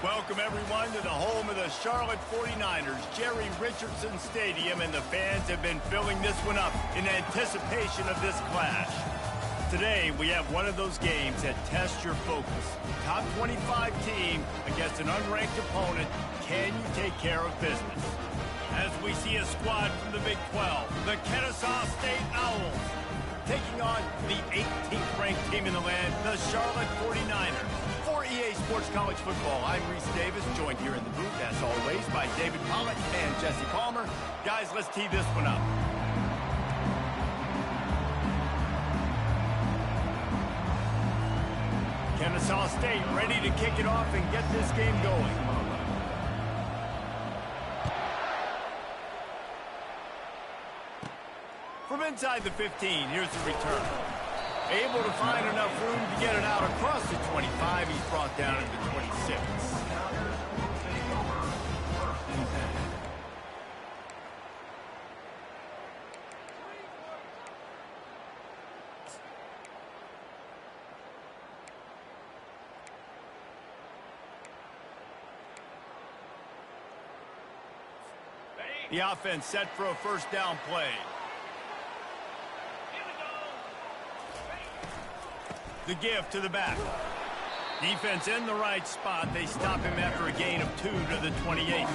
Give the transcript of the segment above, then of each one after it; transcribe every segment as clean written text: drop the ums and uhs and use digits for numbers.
Welcome, everyone, to the home of the Charlotte 49ers, Jerry Richardson Stadium, and the fans have been filling this one up in anticipation of this clash. Today, we have one of those games that tests your focus. Top 25 team against an unranked opponent. Can you take care of business? As we see a squad from the Big 12, the Kennesaw State Owls, taking on the 18th ranked team in the land, the Charlotte 49ers. For EA Sports College Football, I'm Reese Davis, joined here in the booth, as always, by David Pollock and Jesse Palmer. Guys, let's tee this one up. Kennesaw State ready to kick it off and get this game going. From inside the 15, here's the return. Able to find enough room to get it out across the 25. He's brought down at the 26. The offense set for a first down play. The give to the back. Defense in the right spot. They stop him after a gain of 2 to the 28.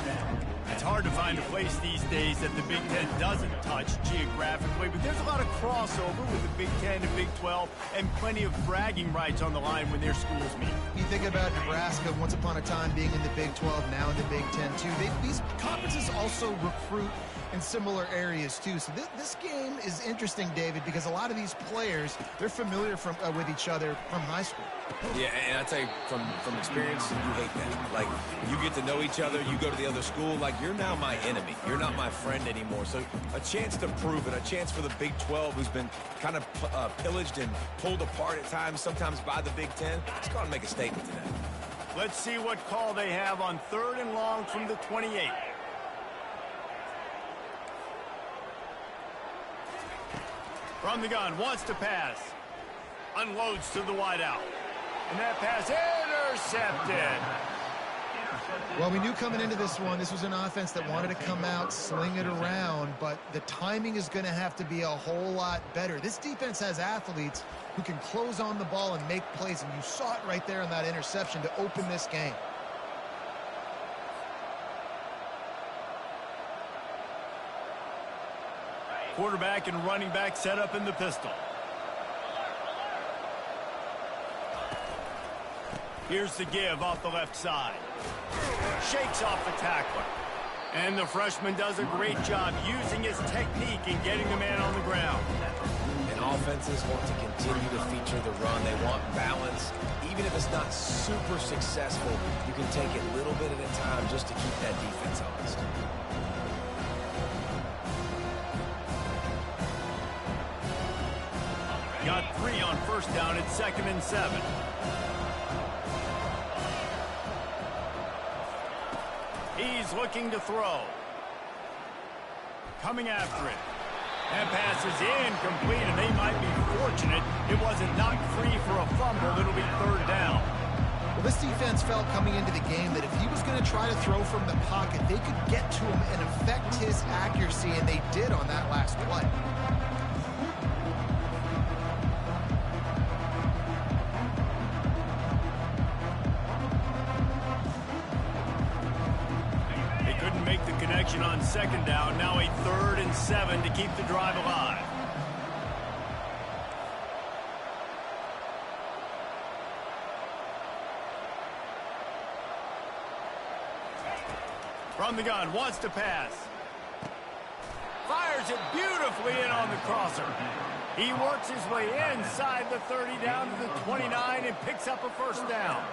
It's hard to find a place these days that the Big Ten doesn't touch geographically, but there's a lot of crossover with the Big Ten and Big 12 and plenty of bragging rights on the line when their schools meet. You think about Nebraska once upon a time being in the Big 12, now in the Big 10 too. These conferences also recruit in similar areas too. So this game is interesting, David, because a lot of these players, they're familiar with each other from high school. Yeah, and I tell you, from experience, you hate that. Like, you get to know each other, you go to the other school, like, you're now my enemy. You're not my friend anymore. So a chance to prove it, a chance for the Big 12, who's been kind of pillaged and pulled apart at times, sometimes by the Big 10. It's got to make a statement today. Let's see what call they have on 3rd and long from the 28. From the gun, wants to pass. Unloads to the wideout. And that pass intercepted. Well, we knew coming into this one, this was an offense that wanted to come out, sling it around, but the timing is going to have to be a whole lot better. This defense has athletes who can close on the ball and make plays, and you saw it right there in that interception to open this game. Quarterback and running back set up in the pistol. Here's the give off the left side. Shakes off the tackler. And the freshman does a great job using his technique and getting the man on the ground. And offenses want to continue to feature the run. They want balance. Even if it's not super successful, you can take it a little bit at a time just to keep that defense honest. Got 3 on first down at 2nd and 7. He's looking to throw. Coming after it. That pass is incomplete, and they might be fortunate it wasn't knocked free for a fumble. It'll be 3rd down. Well, this defense felt coming into the game that if he was going to try to throw from the pocket, they could get to him and affect his accuracy, and they did on that last play. Make the connection on 2nd down. Now a 3rd and 7 to keep the drive alive. From the gun, wants to pass. Fires it beautifully in on the crosser. He works his way inside the 30 down to the 29 and picks up a first down.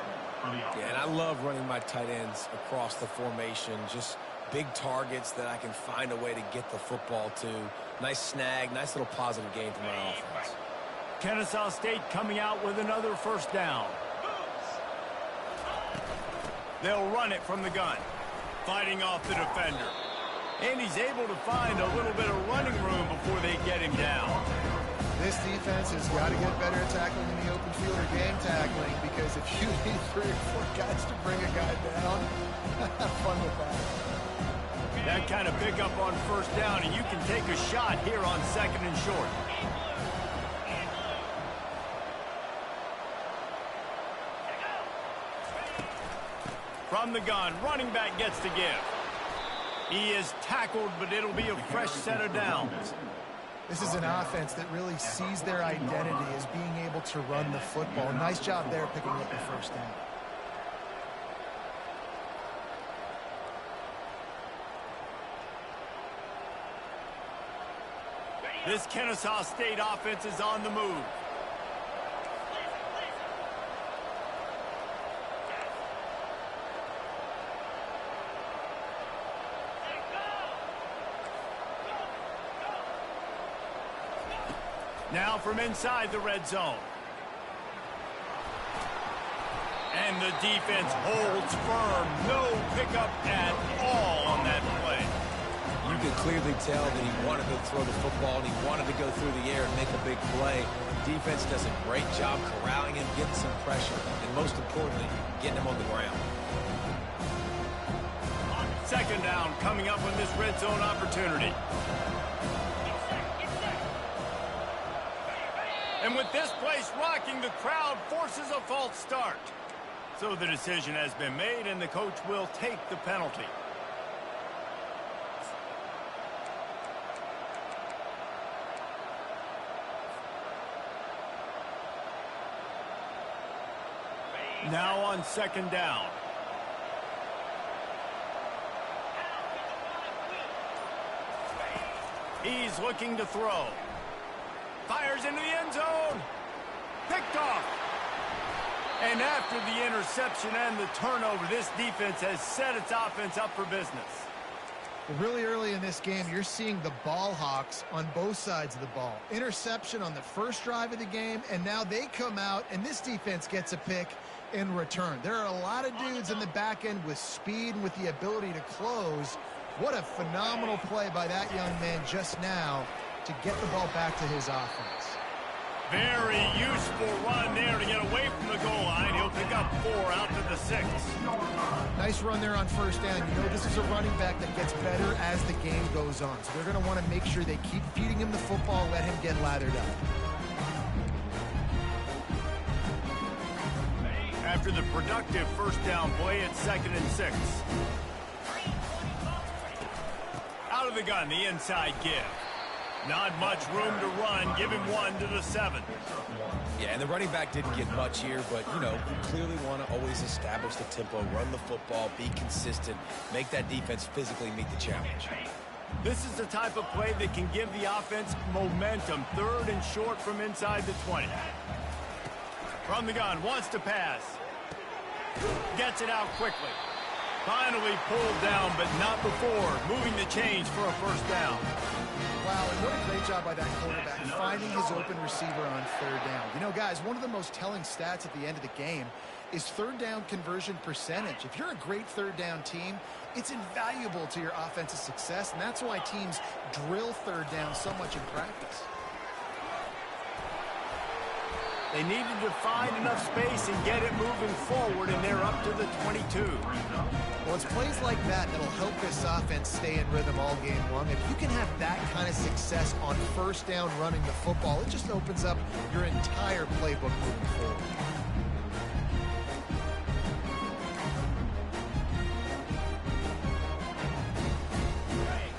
Yeah, and I love running my tight ends across the formation. Just big targets that I can find a way to get the football to. Nice snag, nice little positive gain for my offense. Kennesaw State coming out with another first down. They'll run it from the gun, fighting off the defender. And he's able to find a little bit of running room before they get him down. This defense has got to get better at tackling in the open field or game tackling, because if you need 3 or 4 guys to bring a guy down, have fun with that. That kind of pickup on first down, and you can take a shot here on 2nd and short. From the gun, running back gets to give. He is tackled, but it'll be a fresh set of downs. This is an offense that really sees their identity as being able to run the football. Nice job there picking up the first down. This Kennesaw State offense is on the move. Now from inside the red zone. And the defense holds firm. No pickup at all on that play. You could clearly tell that he wanted to throw the football and he wanted to go through the air and make a big play. Defense does a great job corralling him, getting some pressure, and most importantly, getting him on the ground. 2nd down coming up on this red zone opportunity. And with this place rocking, the crowd forces a false start. So the decision has been made, and the coach will take the penalty. Now on 2nd down. He's looking to throw. Fires into the end zone. Picked off. And after the interception and the turnover, this defense has set its offense up for business. Well, really early in this game, you're seeing the ball hawks on both sides of the ball. Interception on the first drive of the game, and now they come out, and this defense gets a pick in return. There are a lot of dudes in the back end with speed and with the ability to close. What a phenomenal play by that young man just now to get the ball back to his offense. Very useful run there to get away from the goal line. He'll pick up 4 out to the 6. Nice run there on first down. You know, this is a running back that gets better as the game goes on. So they're going to want to make sure they keep feeding him the football, let him get lathered up. After the productive first down play, it's 2nd and 6. Out of the gun, the inside give. Not much room to run. Give him 1 to the 7. Yeah, and the running back didn't get much here, but, you know, you clearly want to always establish the tempo, run the football, be consistent, make that defense physically meet the challenge. This is the type of play that can give the offense momentum. 3rd and short from inside the 20. From the gun, wants to pass. Gets it out quickly. Finally pulled down, but not before. Moving the chains for a first down. Wow, and what a great job by that quarterback, finding his open receiver on 3rd down. You know, guys, one of the most telling stats at the end of the game is 3rd down conversion percentage. If you're a great 3rd down team, it's invaluable to your offensive success, and that's why teams drill 3rd down so much in practice. They needed to find enough space and get it moving forward, and they're up to the 22. Well, it's plays like that that'll help this offense stay in rhythm all game long. If you can have that kind of success on first down running the football, it just opens up your entire playbook moving forward.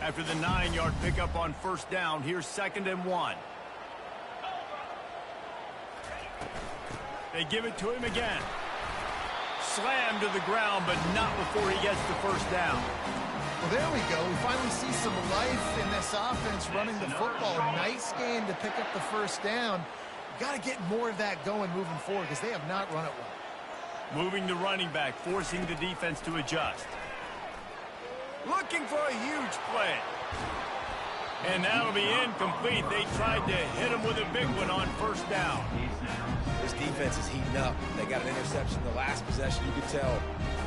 After the 9-yard pickup on first down, here's 2nd and 1. They give it to him again. Slammed to the ground, but not before he gets the first down. Well, there we go. We finally see some life in this offense running the football. Nice game to pick up the first down. Got to get more of that going moving forward because they have not run it well. Moving the running back, forcing the defense to adjust. Looking for a huge play. And that'll be incomplete. They tried to hit him with a big one on first down. This defense is heating up. They got an interception the last possession. You could tell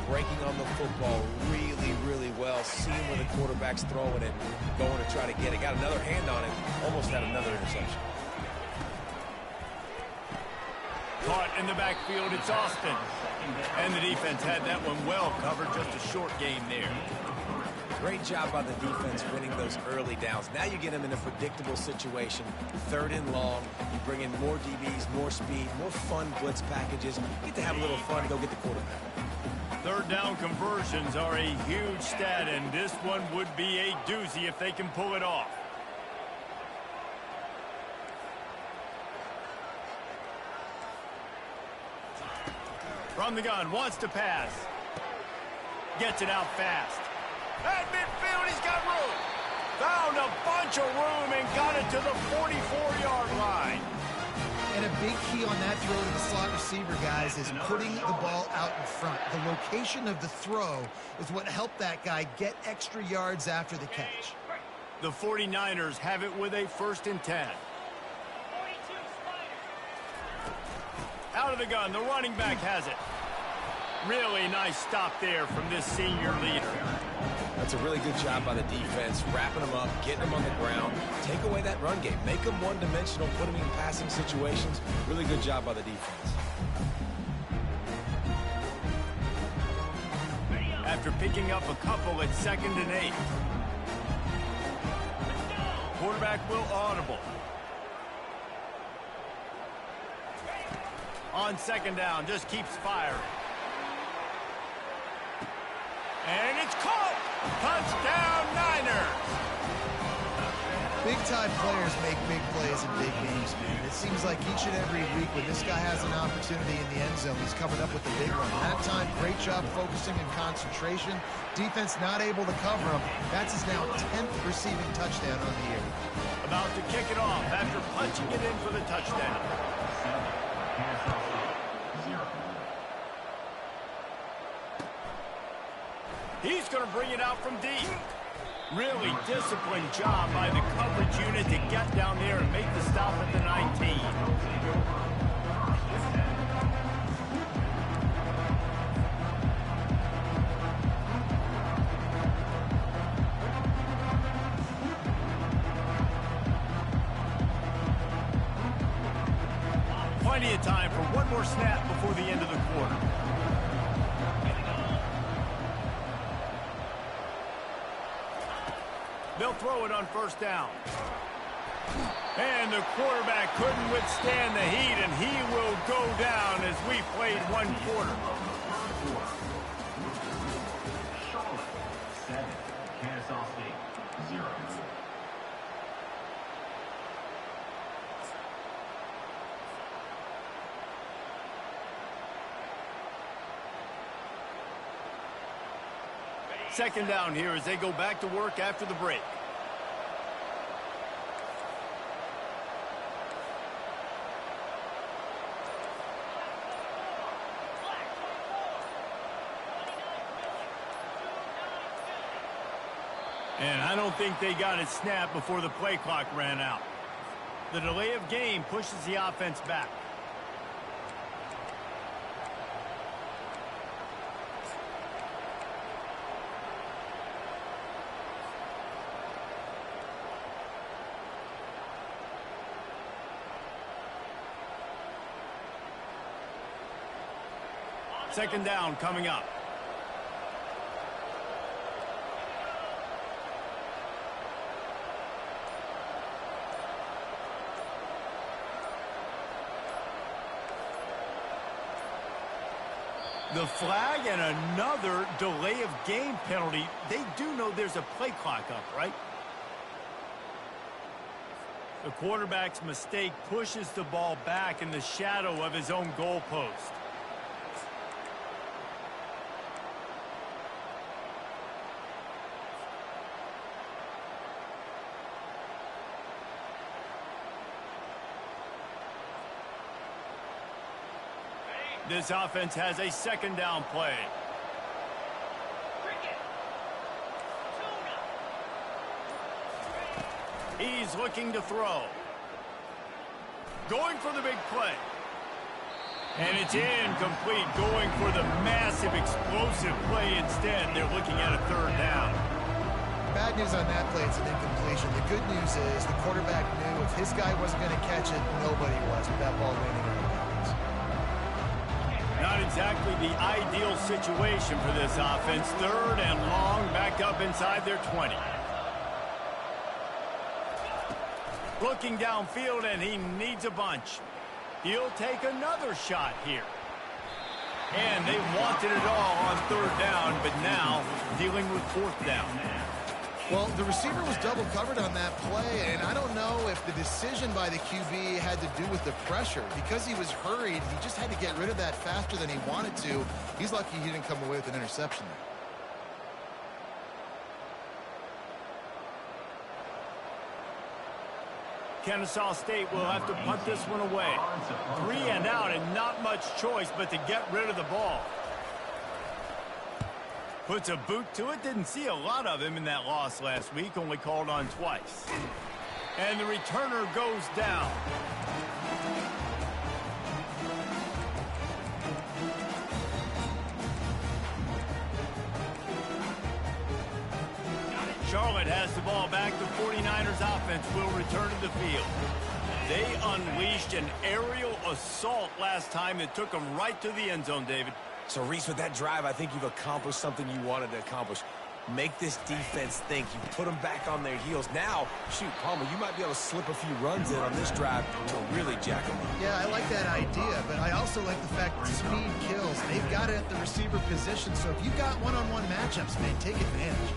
breaking on the football really, really well. Seeing where the quarterback's throwing it, going to try to get it. Got another hand on it. Almost had another interception. Caught in the backfield, it's Austin. And the defense had that one well covered, just a short gain there. Great job by the defense winning those early downs. Now you get them in a predictable situation. 3rd and long. You bring in more DBs, more speed, more fun blitz packages. You get to have a little fun and go get the quarterback. 3rd down conversions are a huge stat, and this one would be a doozy if they can pull it off. From the gun, wants to pass. Gets it out fast. At midfield, he's got room. Found a bunch of room and got it to the 44-yard line. And a big key on that throw to the slot receiver, guys, is putting the ball out in front. The location of the throw is what helped that guy get extra yards after the catch. The 49ers have it with a 1st and 10. Out of the gun, the running back has it. Really nice stop there from this senior leader. That's a really good job by the defense, wrapping them up, getting them on the ground, take away that run game, make them one-dimensional, put them in passing situations. Really good job by the defense. After picking up a couple at 2nd and 8. Quarterback will audible. On 2nd down, just keeps firing. And it's caught! Touchdown, Niners! Big-time players make big plays in big games, man. It seems like each and every week when this guy has an opportunity in the end zone, he's covered up with the big one. That time, great job focusing and concentration. Defense not able to cover him. That's his now 10th receiving touchdown on the year. About to kick it off after punching it in for the touchdown. He's going to bring it out from deep. Really disciplined job by the coverage unit to get down there and make the stop at the 19. Plenty of time for one more snap before the end of the quarter. They'll throw it on 1st down. And the quarterback couldn't withstand the heat, and he will go down as we played 1 quarter. Charlotte 7, Kennesaw State 0. Second down here as they go back to work after the break. And I don't think they got it snapped before the play clock ran out. The delay of game pushes the offense back. Second down coming up. The flag and another delay of game penalty. They do know there's a play clock up, right? The quarterback's mistake pushes the ball back in the shadow of his own goalpost. This offense has a second down play. He's looking to throw. Going for the big play. And it's incomplete. Going for the massive explosive play instead. They're looking at a 3rd down. Bad news on that play, it's an incompletion. The good news is the quarterback knew if his guy wasn't going to catch it, nobody was with that ball landing on the bounds. Not exactly the ideal situation for this offense. 3rd and long, back up inside their 20. Looking downfield, and he needs a bunch. He'll take another shot here. And they wanted it all on 3rd down, but now dealing with 4th down. Well, the receiver was double covered on that play, and I don't know if the decision by the QB had to do with the pressure. Because he was hurried, he just had to get rid of that faster than he wanted to. He's lucky he didn't come away with an interception there. Kennesaw State will have to punt this one away. 3 and out, and not much choice but to get rid of the ball. Puts a boot to it. Didn't see a lot of him in that loss last week. Only called on twice. And the returner goes down. Charlotte has the ball back. The 49ers offense will return to the field. They unleashed an aerial assault last time that took them right to the end zone, David. So, Reese, with that drive, I think you've accomplished something you wanted to accomplish. Make this defense think. You put them back on their heels. Now, shoot, Palmer, you might be able to slip a few runs in on this drive to really jack them up. Yeah, I like that idea, but I also like the fact that speed kills. They've got it at the receiver position, so if you've got one-on-one matchups, man, take advantage.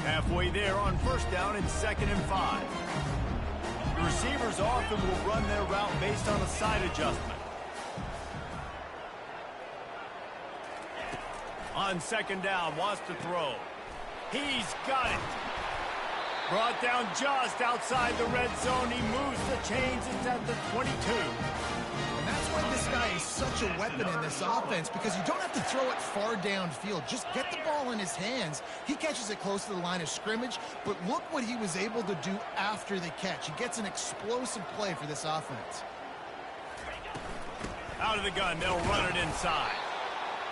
Halfway there on 1st down and 2nd and 5. The receivers often will run their route based on a side adjustment. On 2nd down, wants to throw. He's got it. Brought down just outside the red zone. He moves the chains. It's at the 22. And that's why this guy is such a weapon in this offense, because you don't have to throw it far downfield. Just get the ball in his hands. He catches it close to the line of scrimmage, but look what he was able to do after the catch. He gets an explosive play for this offense. Out of the gun, they'll run it inside.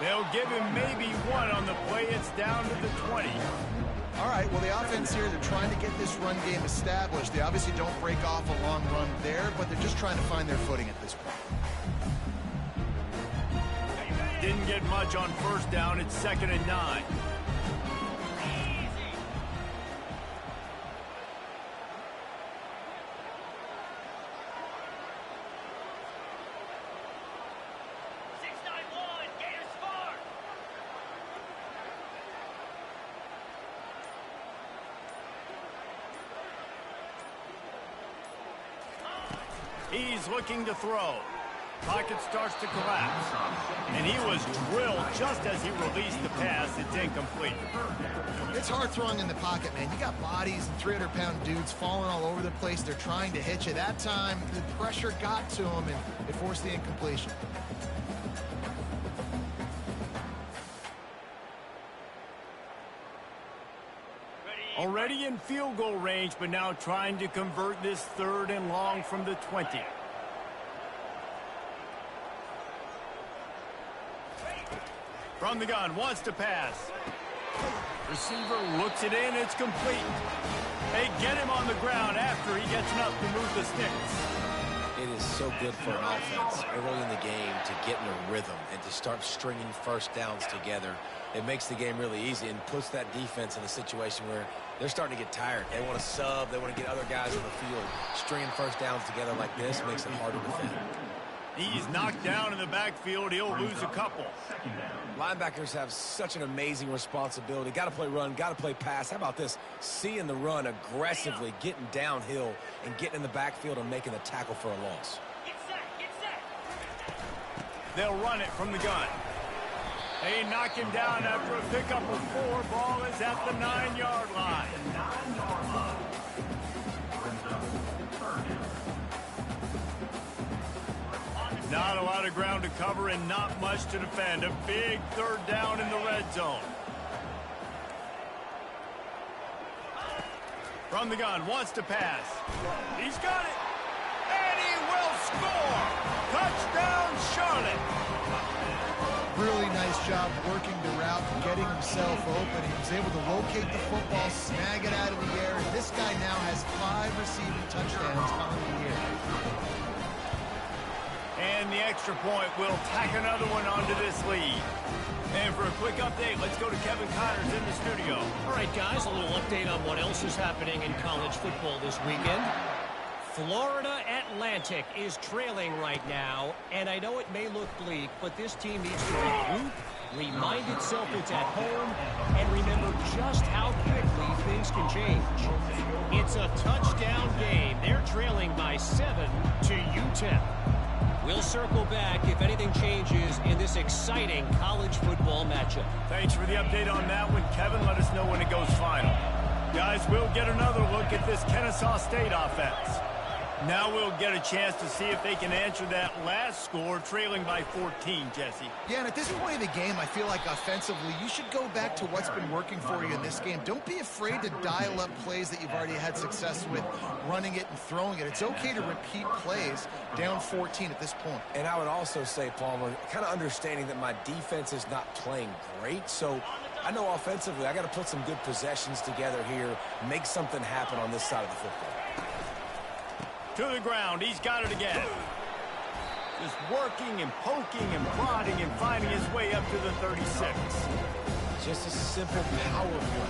They'll give him maybe one on the play. It's down to the 20. All right, well, the offense here, they're trying to get this run game established. They obviously don't break off a long run there, but they're just trying to find their footing at this point. Didn't get much on 1st down. It's 2nd and 9. He's looking to throw. Pocket starts to collapse. And he was drilled just as he released the pass. It's incomplete. It's hard throwing in the pocket, man. You got bodies and 300-pound dudes falling all over the place. They're trying to hit you. That time, the pressure got to him, and it forced the incompletion. Already in field goal range, but now trying to convert this 3rd and long from the 20. From the gun, wants to pass. Receiver looks it in, it's complete. They get him on the ground after he gets enough to move the sticks. It is so good for an offense early in the game to get in a rhythm and to start stringing 1st downs together. It makes the game really easy and puts that defense in a situation where they're starting to get tired. They want to sub. They want to get other guys on the field. Stringing 1st downs together like this makes it hard to defend. He's knocked down in the backfield. He'll lose a couple. Linebackers have such an amazing responsibility. Got to play run, got to play pass. How about this? Seeing the run aggressively, getting downhill, and getting in the backfield and making the tackle for a loss. Get set. They'll run it from the gun. They knock him down after a pickup of 4. Ball is at the 9-yard line. Not a lot of ground to cover and not much to defend. A big 3rd down in the red zone. From the gun, wants to pass. He's got it. And he will score. Touchdown, Charlotte. Really nice job working the route and getting himself open. He was able to locate the football, snag it out of the air, and this guy now has 5 receiving touchdowns on the year. the extra point will tack another one onto this lead. And for a quick update, let's go to Kevin Connors in the studio. All right, guys, a little update on what else is happening in college football this weekend. Florida Atlantic is trailing right now, and I know it may look bleak, but this team needs to regroup, remind itself it's at home, and remember just how quickly things can change. It's a touchdown game. They're trailing by 7 to UTEP. We'll circle back if anything changes in this exciting college football matchup. Thanks for the update on that one, Kevin. Let us know when it goes final. Guys, we'll get another look at this Kennesaw State offense. Now we'll get a chance to see if they can answer that last score, trailing by 14, Jesse. Yeah, and at this point of the game, I feel like offensively, you should go back to what's been working for you in this game. Don't be afraid to dial up plays that you've already had success with, running it and throwing it. It's okay to repeat plays down 14 at this point. And I would also say, Palmer, kind of understanding that my defense is not playing great, so I know offensively I got to put some good possessions together here, make something happen on this side of the football. To the ground, he's got it again. Just working and poking and prodding and finding his way up to the 36. Just a simple power play.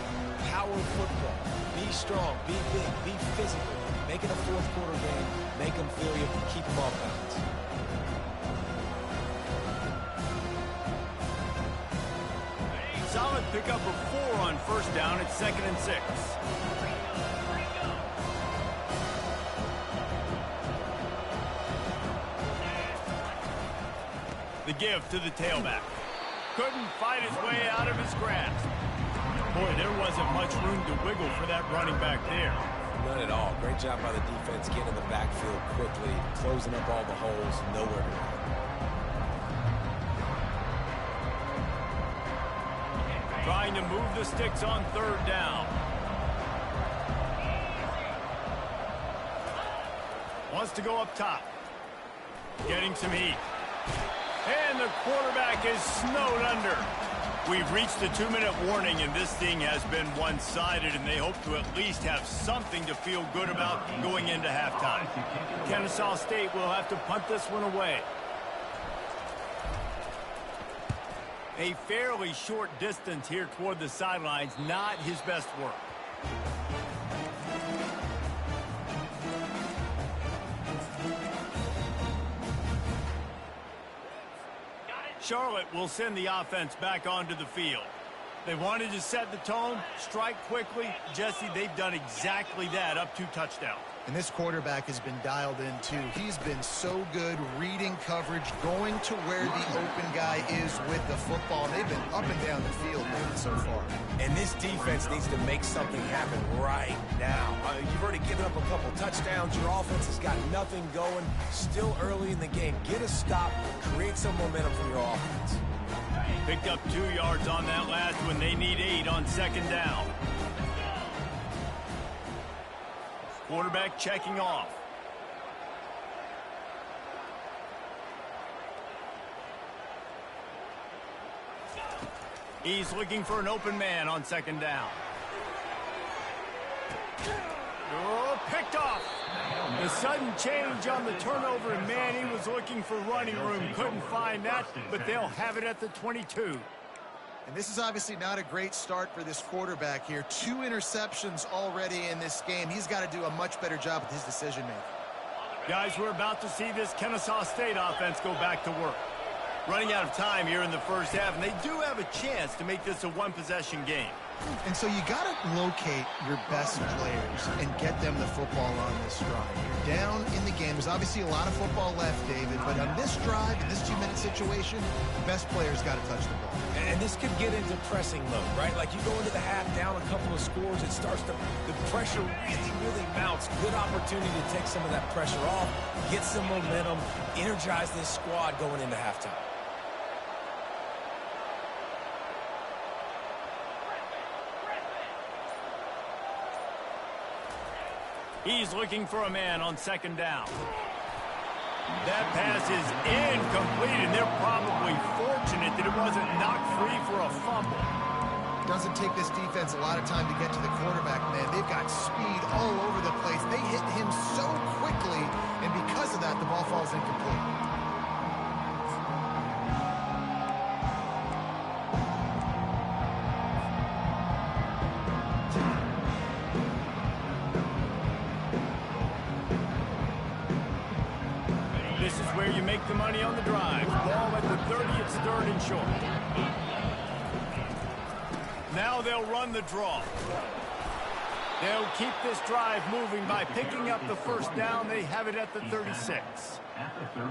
Power football. Be strong, be big, be physical. Make it a fourth quarter game. Make them feel you, keep them off balance. Solid pickup of 4 on first down. It's 2nd and 6. The give to the tailback. Couldn't fight his way out of his grasp. Boy, there wasn't much room to wiggle for that running back there. None at all. Great job by the defense getting in the backfield quickly, closing up all the holes, nowhere to run. Trying to move the sticks on 3rd down. Wants to go up top. Getting some heat. And the quarterback is snowed under. We've reached the 2-minute warning, and this thing has been one-sided, and they hope to at least have something to feel good about going into halftime. Kennesaw State will have to punt this one away. A fairly short distance here toward the sidelines, not his best work. Charlotte will send the offense back onto the field. They wanted to set the tone, strike quickly. Jesse, they've done exactly that, up 2 touchdowns. And this quarterback has been dialed in, too. He's been so good reading coverage, going to where the open guy is with the football. They've been up and down the field so far. And this defense needs to make something happen right now. You've already given up a couple touchdowns. Your offense has got nothing going. Still early in the game. Get a stop. Create some momentum from your offense. Picked up 2 yards on that last one. They need 8 on 2nd down. Quarterback checking off. He's looking for an open man on 2nd down. Oh, picked off. The sudden change on the turnover, and man, he was looking for running room. Couldn't find that, but they'll have it at the 22. And this is obviously not a great start for this quarterback here. 2 interceptions already in this game. He's got to do a much better job with his decision-making. Guys, we're about to see this Kennesaw State offense go back to work. Running out of time here in the first half, and they do have a chance to make this a 1-possession game. And so you got to locate your best players and get them the football on this drive. You're down in the game. There's obviously a lot of football left, David, but on this drive, in this 2-minute situation, the best players got to touch the ball. And this could get into pressing mode, right? Like you go into the half down a couple of scores, it starts to, the pressure really mounts. Good opportunity to take some of that pressure off, get some momentum, energize this squad going into halftime. He's looking for a man on 2nd down. That pass is incomplete, and they're probably fortunate that it wasn't knocked free for a fumble. Doesn't take this defense a lot of time to get to the quarterback, man. They've got speed all over the place. They hit him so quickly, and because of that, the ball falls incomplete. money on the drive. Ball at the 30, it's third and short. Now they'll run the draw. They'll keep this drive moving by picking up the first down. They have it at the 36.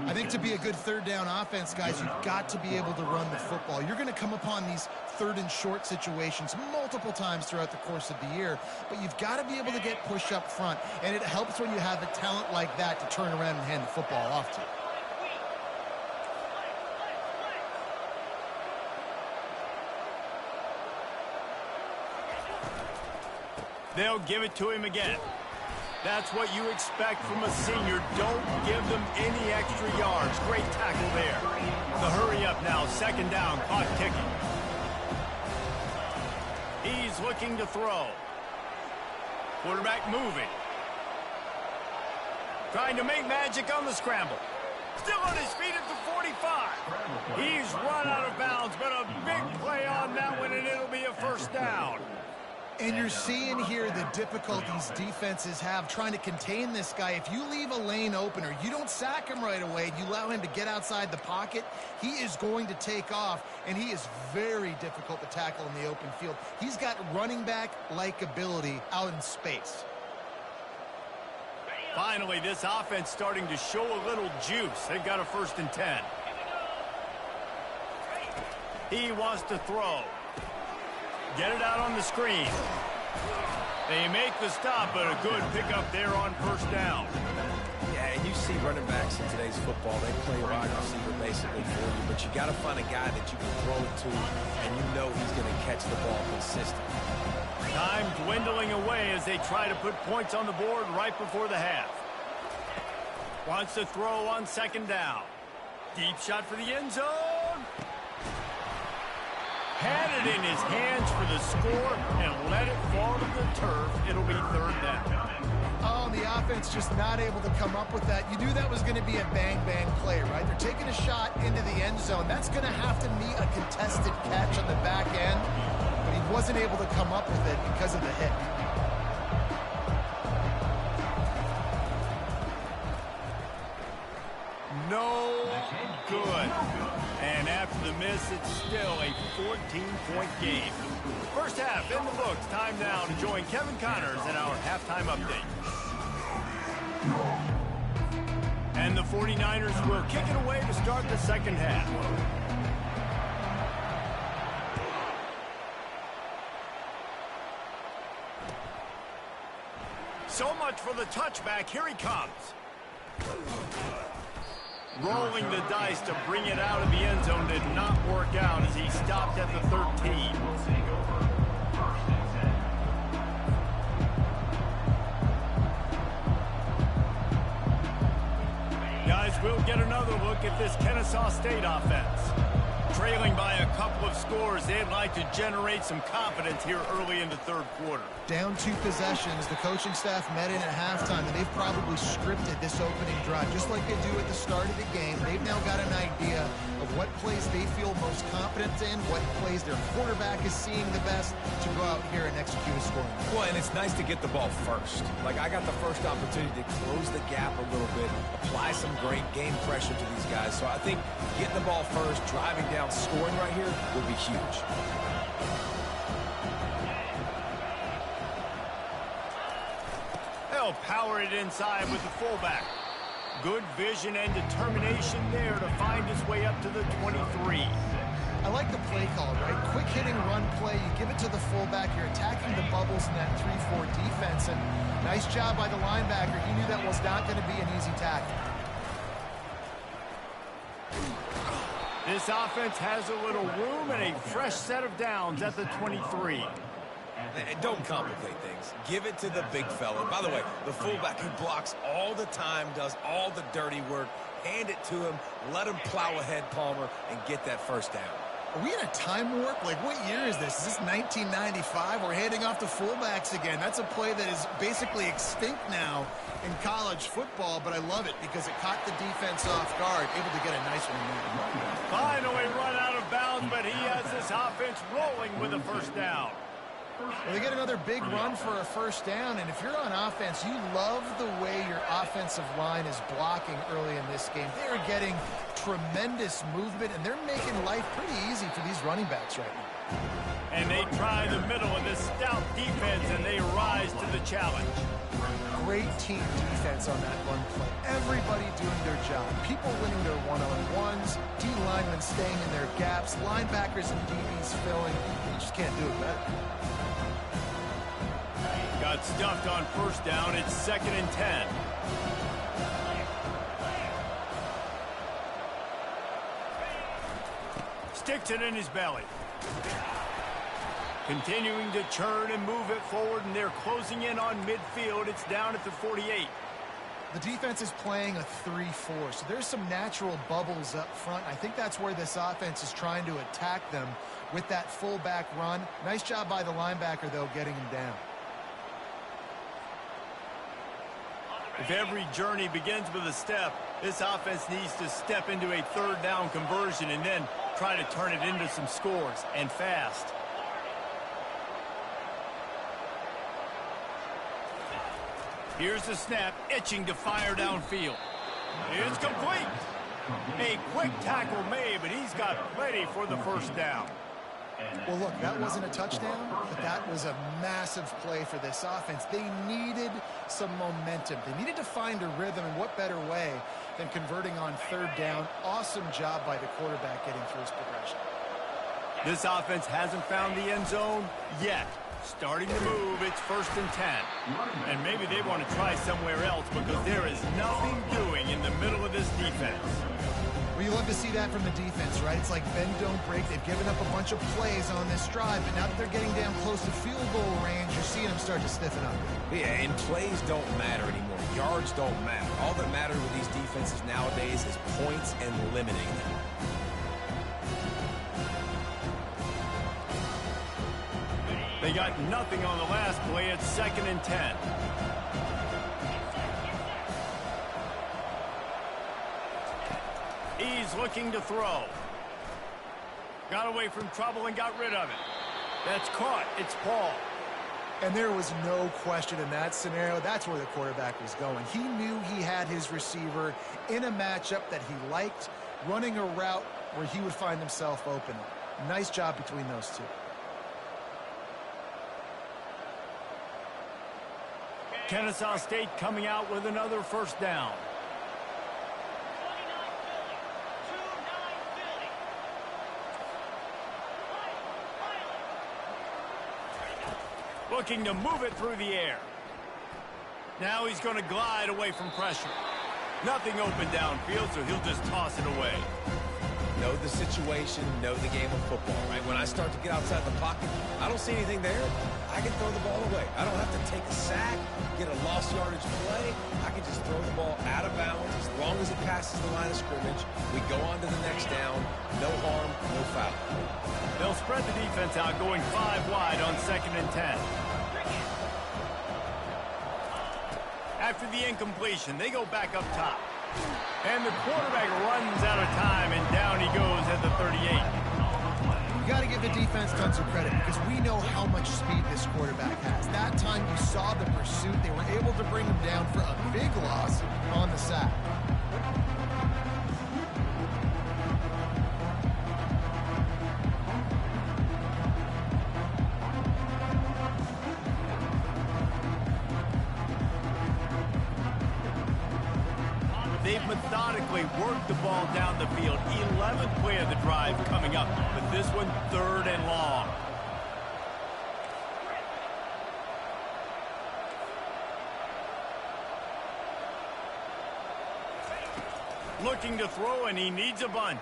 I think to be a good third down offense, guys, you've got to be able to run the football. You're going to come upon these third and short situations multiple times throughout the course of the year, but you've got to be able to get push up front, and it helps when you have a talent like that to turn around and hand the football off to. They'll give it to him again. That's what you expect from a senior. Don't give them any extra yards. Great tackle there. The hurry up now. Second down. Clock ticking. He's looking to throw. Quarterback moving. Trying to make magic on the scramble. Still on his feet at the 45. He's run out of bounds, but a big play on that one, and it'll be a first down. And you're seeing here the difficulties defenses have trying to contain this guy. If you leave a lane open or you don't sack him right away, you allow him to get outside the pocket, he is going to take off, and he is very difficult to tackle in the open field. He's got running back-like ability out in space. Finally, this offense starting to show a little juice. They've got a 1st and 10. He wants to throw. Get it out on the screen. They make the stop, but a good pickup there on first down. Yeah, and you see running backs in today's football, they play wide receiver basically for you, but you got to find a guy that you can throw it to, and you know he's going to catch the ball consistently. Time dwindling away as they try to put points on the board right before the half. Wants to throw on second down. Deep shot for the end zone. Had it in his hands for the score and let it fall to the turf. It'll be third down. Oh, the offense just not able to come up with that. You knew that was going to be a bang-bang play, right? They're taking a shot into the end zone. That's going to have to meet a contested catch on the back end, but he wasn't able to come up with it because of the hit. No good. And after the miss, it's still a 14-point game. First half in the books. Time now to join Kevin Connors in our halftime update. And the 49ers will kick it away to start the second half. So much for the touchback. Here he comes. Rolling the dice to bring it out of the end zone did not work out as he stopped at the 13. Guys, we'll get another look at this Kennesaw State offense. Trailing by a couple of scores, they'd like to generate some confidence here early in the third quarter. Down 2 possessions, the coaching staff met in at halftime, and they've probably scripted this opening drive, just like they do at the start of the game. They've now got an idea of what plays they feel most confident in, what plays their quarterback is seeing the best to go out here and execute a scoring. Well, and it's nice to get the ball first. Like, I got the first opportunity to close the gap a little bit, apply some great game pressure to these guys. So I think getting the ball first, driving down, scoring right here will be huge. They'll power it inside with the fullback. Good vision and determination there to find his way up to the 23. I like the play call, right? Quick hitting run play. You give it to the fullback. You're attacking the bubbles in that 3-4 defense. And nice job by the linebacker. He knew that was not going to be an easy tackle. This offense has a little room and a fresh set of downs at the 23. And don't complicate things. Give it to the big fella. By the way, the fullback who blocks all the time, does all the dirty work. Hand it to him. Let him plow ahead, Palmer, and get that first down. Are we in a time warp? Like, what year is this? Is this 1995? We're handing off to fullbacks again. That's a play that is basically extinct now in college football, but I love it because it caught the defense off guard, able to get a nice one there. Finally run out of bounds, but he has this offense rolling with a first down. Well, they get another big run for a first down, and if you're on offense, you love the way your offensive line is blocking early in this game. They are getting tremendous movement, and they're making life pretty easy for these running backs right now. And they try the middle of this stout defense, and they rise to the challenge. Great team defense on that run play. Everybody doing their job. People winning their one-on-ones, D linemen staying in their gaps, linebackers and DBs filling. You just can't do it better. Got stuffed on first down. It's 2nd and 10. Sticks it in his belly. Continuing to churn and move it forward, and they're closing in on midfield. It's down at the 48. The defense is playing a 3-4, so there's some natural bubbles up front. I think that's where this offense is trying to attack them with that fullback run. Nice job by the linebacker, though, getting him down. If every journey begins with a step, this offense needs to step into a 3rd down conversion and then try to turn it into some scores, and fast. Here's the snap, itching to fire downfield. It's complete. A quick tackle made, but he's got plenty for the first down. Well, look, that wasn't a touchdown, but that was a massive play for this offense. They needed some momentum. They needed to find a rhythm, and what better way than converting on 3rd down. Awesome job by the quarterback getting through his progression. This offense hasn't found the end zone yet. Starting to move, it's 1st and 10. And maybe they want to try somewhere else because there is nothing doing in the middle of this defense. Well, you love to see that from the defense, right? It's like bend, don't break. They've given up a bunch of plays on this drive, but now that they're getting down close to field goal range, you're seeing them start to stiffen up. Yeah, and plays don't matter anymore. Yards don't matter. All that matters with these defenses nowadays is points and limiting them. They got nothing on the last play. It's 2nd and 10. He's looking to throw. Got away from trouble and got rid of it. That's caught. It's Paul. And there was no question in that scenario. That's where the quarterback was going. He knew he had his receiver in a matchup that he liked, running a route where he would find himself open. Nice job between those two. Kennesaw State coming out with another first down. Looking to move it through the air. Now he's going to glide away from pressure. Nothing open downfield, so he'll just toss it away. Know the situation, know the game of football, right? When I start to get outside the pocket, I don't see anything there. I can throw the ball away. I don't have to take a sack, get a lost yardage play. I can just throw the ball out of bounds as long as it passes the line of scrimmage. We go on to the next down. No harm, no foul. They'll spread the defense out, going 5 wide on 2nd and 10. After the incompletion, they go back up top. And the quarterback runs out of time, and down he goes at the 38. You got to give the defense tons of credit because we know how much speed this quarterback has. That time you saw the pursuit. They were able to bring him down for a big loss on the sack. They've methodically worked the ball down the field. 11th play of the drive coming up, but this one 3rd and long. Looking to throw, and he needs a bunch.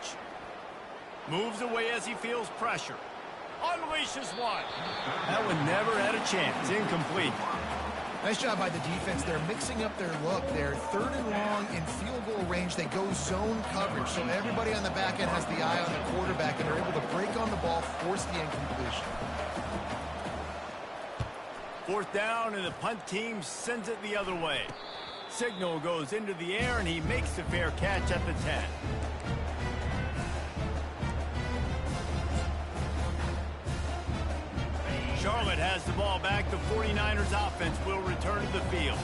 Moves away as he feels pressure. Unleashes one. That one never had a chance. Incomplete. Nice job by the defense. They're mixing up their look. They're 3rd and long in field goal range. They go zone coverage, so everybody on the back end has the eye on the quarterback, and they're able to break on the ball, force the incompletion. 4th down, and the punt team sends it the other way. Signal goes into the air, and he makes the fair catch at the 10. Charlotte has the ball back. The 49ers offense will return to the field.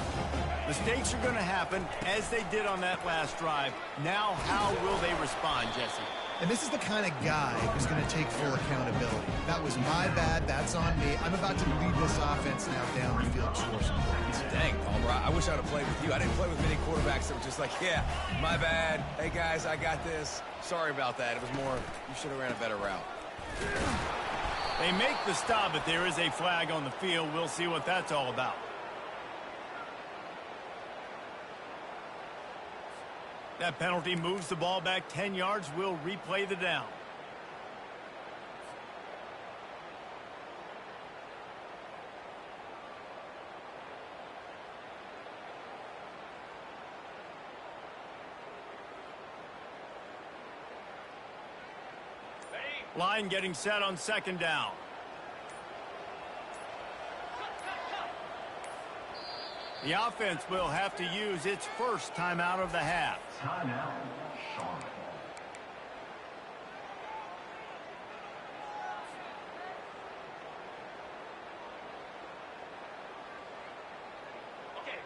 Mistakes are going to happen, as they did on that last drive. Now, how will they respond, Jesse? And this is the kind of guy who's going to take full accountability. That was my bad. That's on me. I'm about to lead this offense now down the field towards some points. Dang, Palmer, I wish I'd have played with you. I didn't play with many quarterbacks that were just like, yeah, my bad. Hey, guys, I got this. Sorry about that. It was more, you should have ran a better route. They make the stop, but there is a flag on the field. We'll see what that's all about. That penalty moves the ball back 10 yards. We'll replay the down. Line getting set on second down. The offense will have to use its first timeout of the half. Timeout, Charlotte.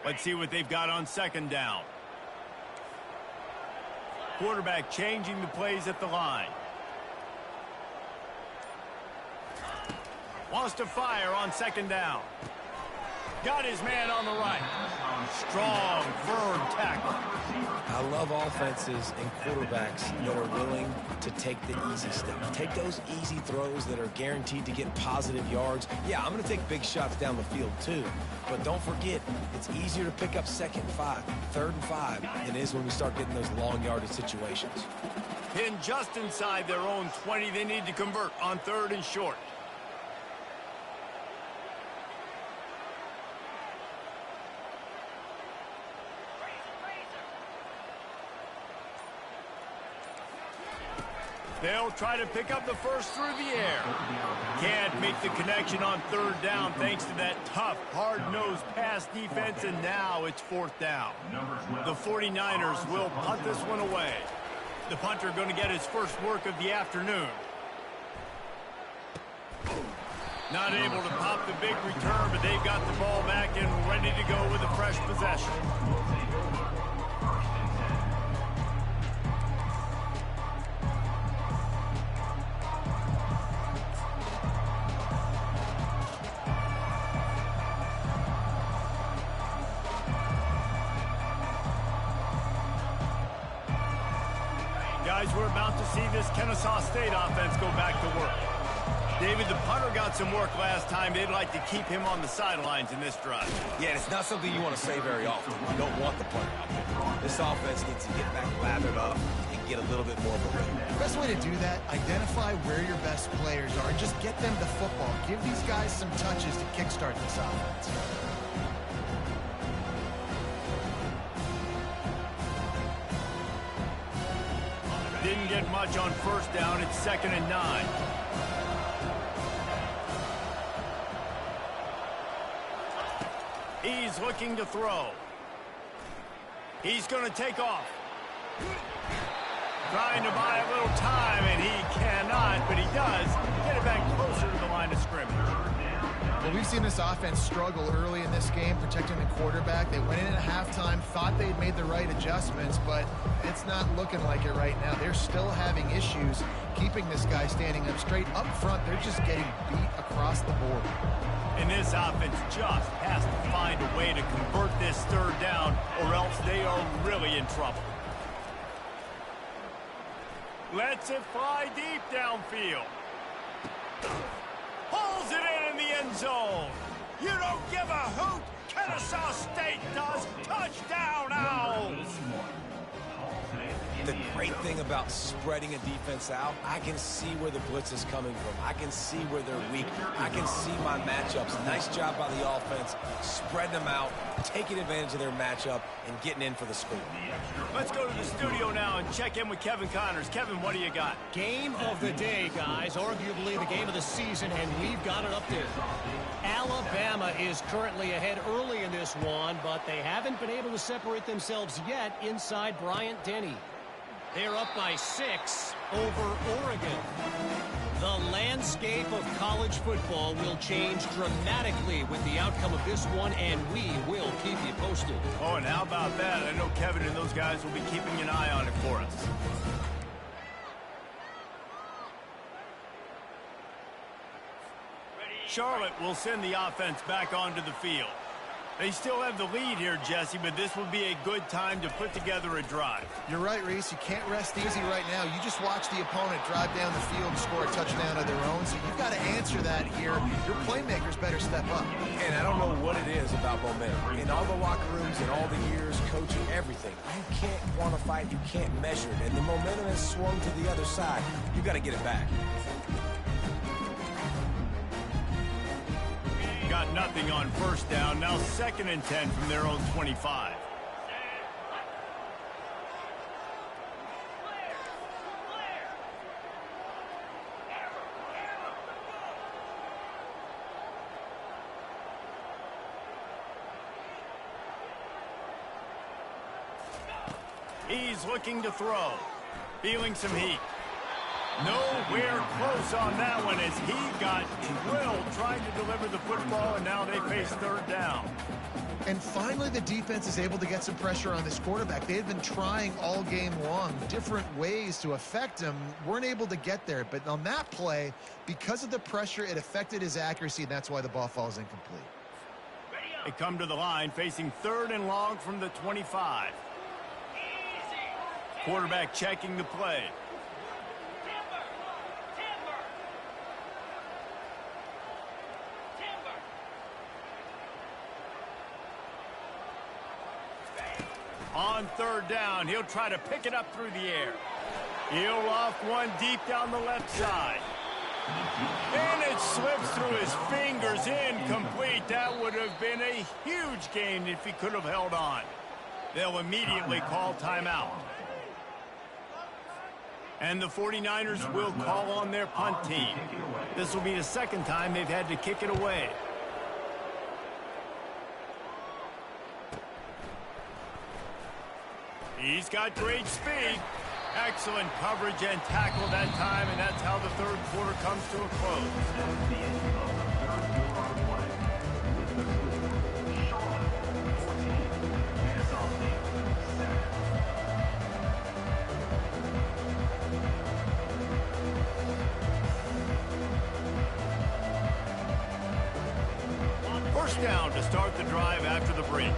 Let's see what they've got on second down. Quarterback changing the plays at the line. Wants to fire on second down. Got his man on the right. Strong, firm tackle. I love offenses and quarterbacks that are willing to take the easy step. Take those easy throws that are guaranteed to get positive yards. Yeah, I'm going to take big shots down the field too. But don't forget, it's easier to pick up second and 5, third and 5 than it is when we start getting those long yardage situations. Pinned just inside their own 20. They need to convert on third and short. They'll try to pick up the first through the air. Can't make the connection on third down thanks to that tough, hard-nosed pass defense, and now it's fourth down. The 49ers will punt this one away. The punter going to get his first work of the afternoon. Not able to pop the big return, but they've got the ball back and ready to go with a fresh possession. Guys, we're about to see this Kennesaw State offense go back to work. David, the punter got some work last time. They'd like to keep him on the sidelines in this drive. Yeah, it's not something you want to say very often. You don't want the punter out there. This offense needs to get back lathered up and get a little bit more of a rhythm. The best way to do that, identify where your best players are and just get them the football. Give these guys some touches to kickstart this offense. Didn't get much on first down. It's 2nd and 9. He's looking to throw. He's going to take off. Trying to buy a little time, and he cannot, but he does get it back closer to the line of scrimmage. Well, we've seen this offense struggle early in this game, protecting the quarterback. They went in at halftime, thought they'd made the right adjustments, but it's not looking like it right now. They're still having issues keeping this guy standing up straight. Up front, they're just getting beat across the board. And this offense just has to find a way to convert this third down, or else they are really in trouble. Lets it fly deep downfield. Pulls it in the end zone. You don't give a hoot. Kennesaw State does. Touchdown, Owls. The great thing about spreading a defense out, I can see where the blitz is coming from. I can see where they're weak. I can see my matchups. Nice job by the offense, spreading them out, taking advantage of their matchup, and getting in for the score. Let's go to the studio now and check in with Kevin Connors. Kevin, what do you got? Game of the day, guys. Arguably the game of the season, and we've got an update. Alabama is currently ahead early in this one, but they haven't been able to separate themselves yet inside Bryant-Denny. They're up by 6 over Oregon. The landscape of college football will change dramatically with the outcome of this one, and we will keep you posted. Oh, and how about that? I know Kevin and those guys will be keeping an eye on it for us. Charlotte will send the offense back onto the field. They still have the lead here, Jesse, but this will be a good time to put together a drive. You're right, Reese. You can't rest easy right now. You just watch the opponent drive down the field and score a touchdown of their own, so you've got to answer that here. Your playmakers better step up. And I don't know what it is about momentum. In all the locker rooms, in all the years, coaching, everything, you can't quantify it, you can't measure it. And the momentum has swung to the other side. You've got to get it back. Got nothing on first down. Now 2nd and 10 from their own 25. He's looking to throw. Feeling some heat. Nowhere close on that one as he got drilled trying to deliver the football, and now they face 3rd down. And finally, the defense is able to get some pressure on this quarterback. They had been trying all game long different ways to affect him. Weren't able to get there. But on that play, because of the pressure, it affected his accuracy, and that's why the ball falls incomplete. They come to the line facing 3rd and long from the 25. Quarterback checking the play. On 3rd down, he'll try to pick it up through the air. He'll loft one deep down the left side. And it slips through his fingers, incomplete. That would have been a huge gain if he could have held on. They'll immediately call timeout. And the 49ers will call on their punt team. This will be the 2nd time they've had to kick it away. He's got great speed. Excellent coverage and tackle that time, and that's how the 3rd quarter comes to a close. First down to start the drive after the break.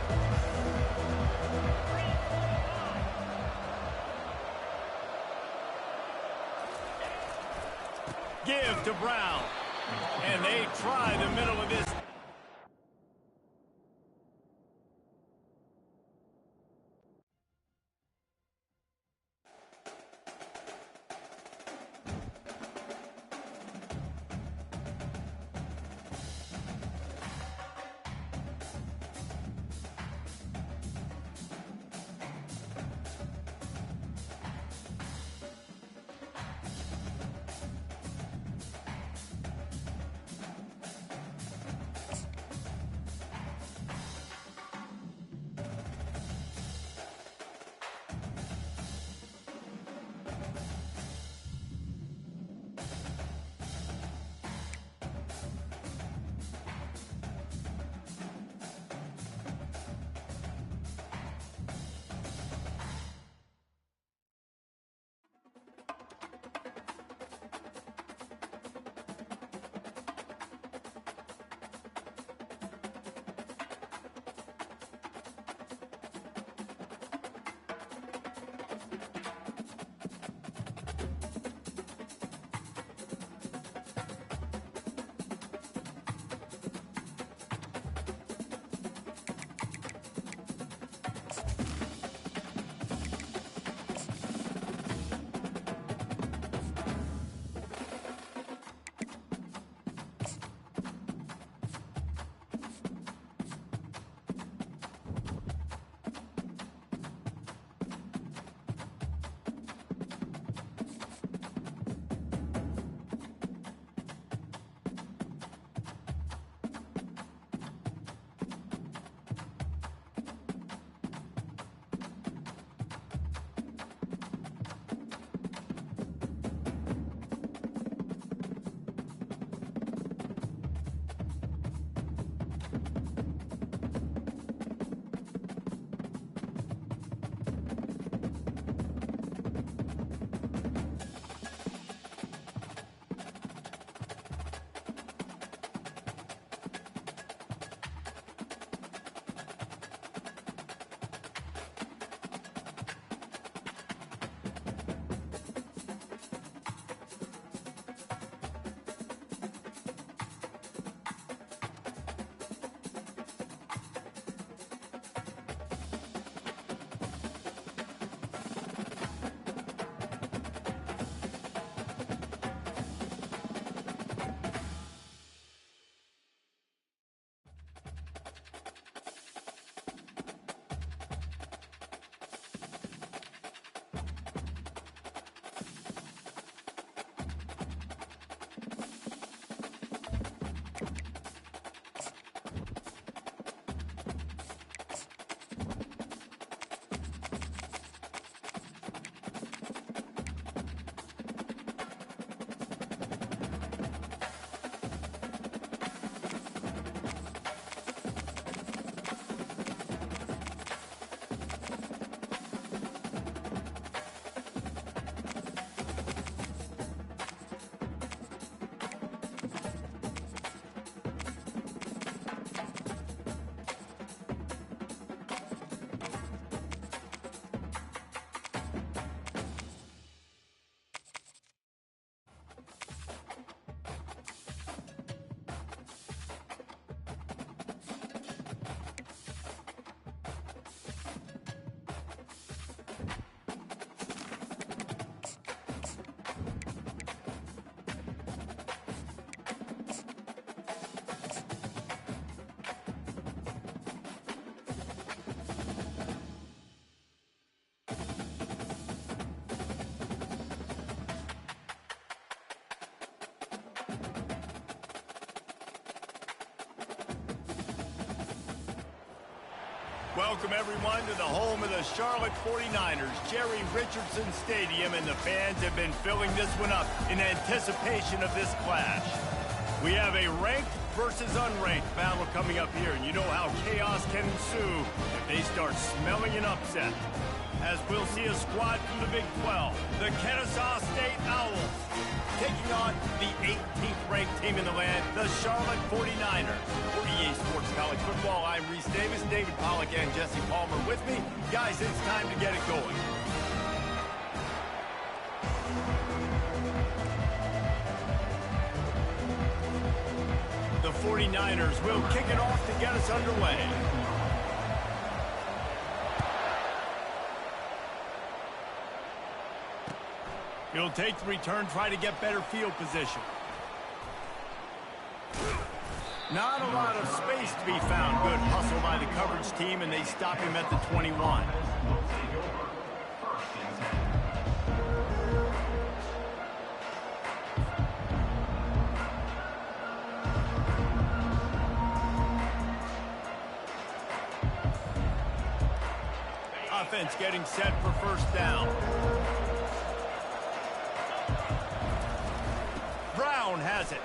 Give to Brown. And they try the middle of this. Welcome, everyone, to the home of the Charlotte 49ers, Jerry Richardson Stadium, and the fans have been filling this one up in anticipation of this clash. We have a ranked versus unranked battle coming up here, and you know how chaos can ensue if they start smelling an upset. As we'll see a squad from the Big 12, the Kennesaw State Owls, taking on the 18th ranked team in the land, the Charlotte 49ers. For EA Sports College Football, I'm Reese Davis, David Pollack, and Jesse Palmer with me. Guys, it's time to get it going. The 49ers will kick it off to get us underway. He'll take the return, try to get better field position. Not a lot of space to be found. Good hustle by the coverage team, and they stop him at the 21. Offense getting set for first down. Brown has it.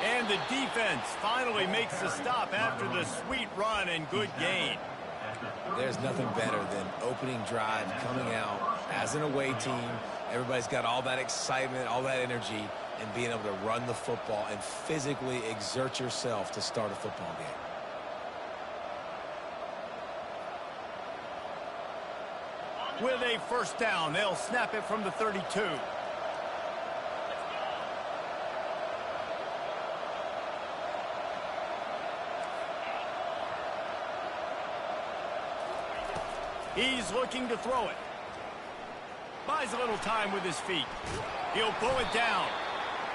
And the defense finally makes the stop after the sweet run and good gain. There's nothing better than opening drive, coming out as an away team. Everybody's got all that excitement, all that energy, and being able to run the football and physically exert yourself to start a football game. With a first down, they'll snap it from the 32. He's looking to throw it. Buys a little time with his feet. He'll pull it down.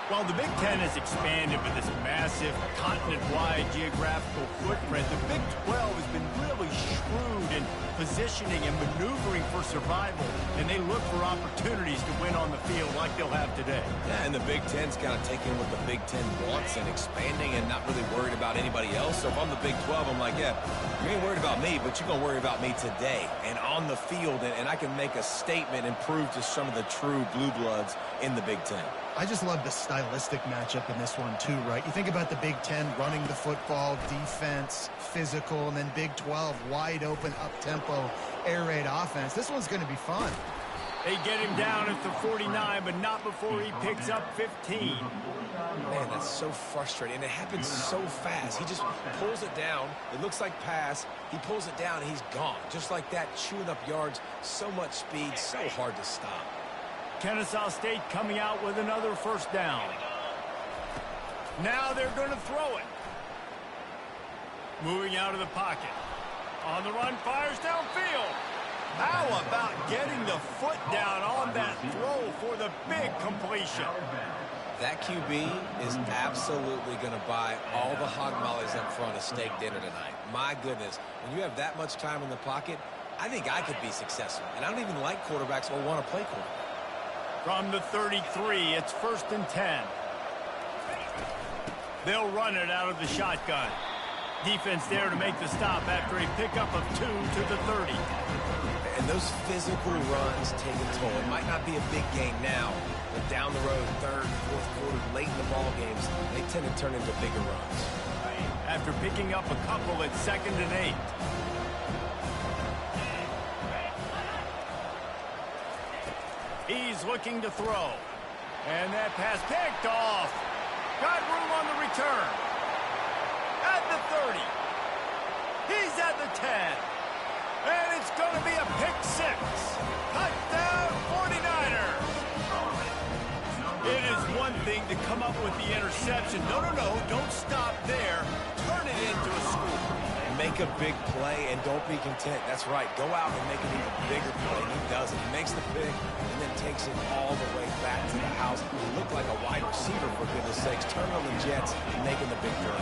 While the Big Ten has expanded with this massive continent-wide geographical footprint, the Big 12 has been really shrewd in positioning and maneuvering for survival, and they look for opportunities to win on the field like they'll have today. Yeah, and the Big Ten's kind of taking what the Big Ten wants and expanding and not really worried about anybody else. So if I'm the Big 12, I'm like, yeah, you ain't worried about me, but you're going to worry about me today and on the field, and I can make a statement and prove to some of the true blue bloods in the Big Ten. I just love the stylistic matchup in this one, too, right? You think about the Big Ten running the football, defense, physical, and then Big 12, wide open, up-tempo, air raid offense. This one's going to be fun. They get him down at the 49, but not before he picks up 15. Man, that's so frustrating, and it happens so fast. He just pulls it down. It looks like pass. He pulls it down, and he's gone. Just like that, chewing up yards, so much speed, so hard to stop. Kennesaw State coming out with another first down. Now they're going to throw it. Moving out of the pocket. On the run, fires downfield. How about getting the foot down on that throw for the big completion? That QB is absolutely going to buy all the hog mollies up front of steak dinner tonight. My goodness, when you have that much time in the pocket, I think I could be successful. And I don't even like quarterbacks or want to play quarterback. From the 33, it's 1st and 10. They'll run it out of the shotgun. Defense there to make the stop after a pickup of 2 to the 30. And those physical runs take a toll. It might not be a big game now, but down the road, 3rd, 4th quarter, late in the ball games, they tend to turn into bigger runs. After picking up a couple at 2nd and 8. He's looking to throw. And that pass picked off. Got room on the return. At the 30. He's at the 10. And it's going to be a pick 6. Touchdown 49ers. It is one thing to come up with the interception. No, don't stop there. Turn it into a score. Make a big play and don't be content. That's right. Go out and make an even bigger play. And he does it. He makes the pick and then takes it all the way back to the house. He looked like a wide receiver, for goodness sakes. Turning on the Jets and making the big throw.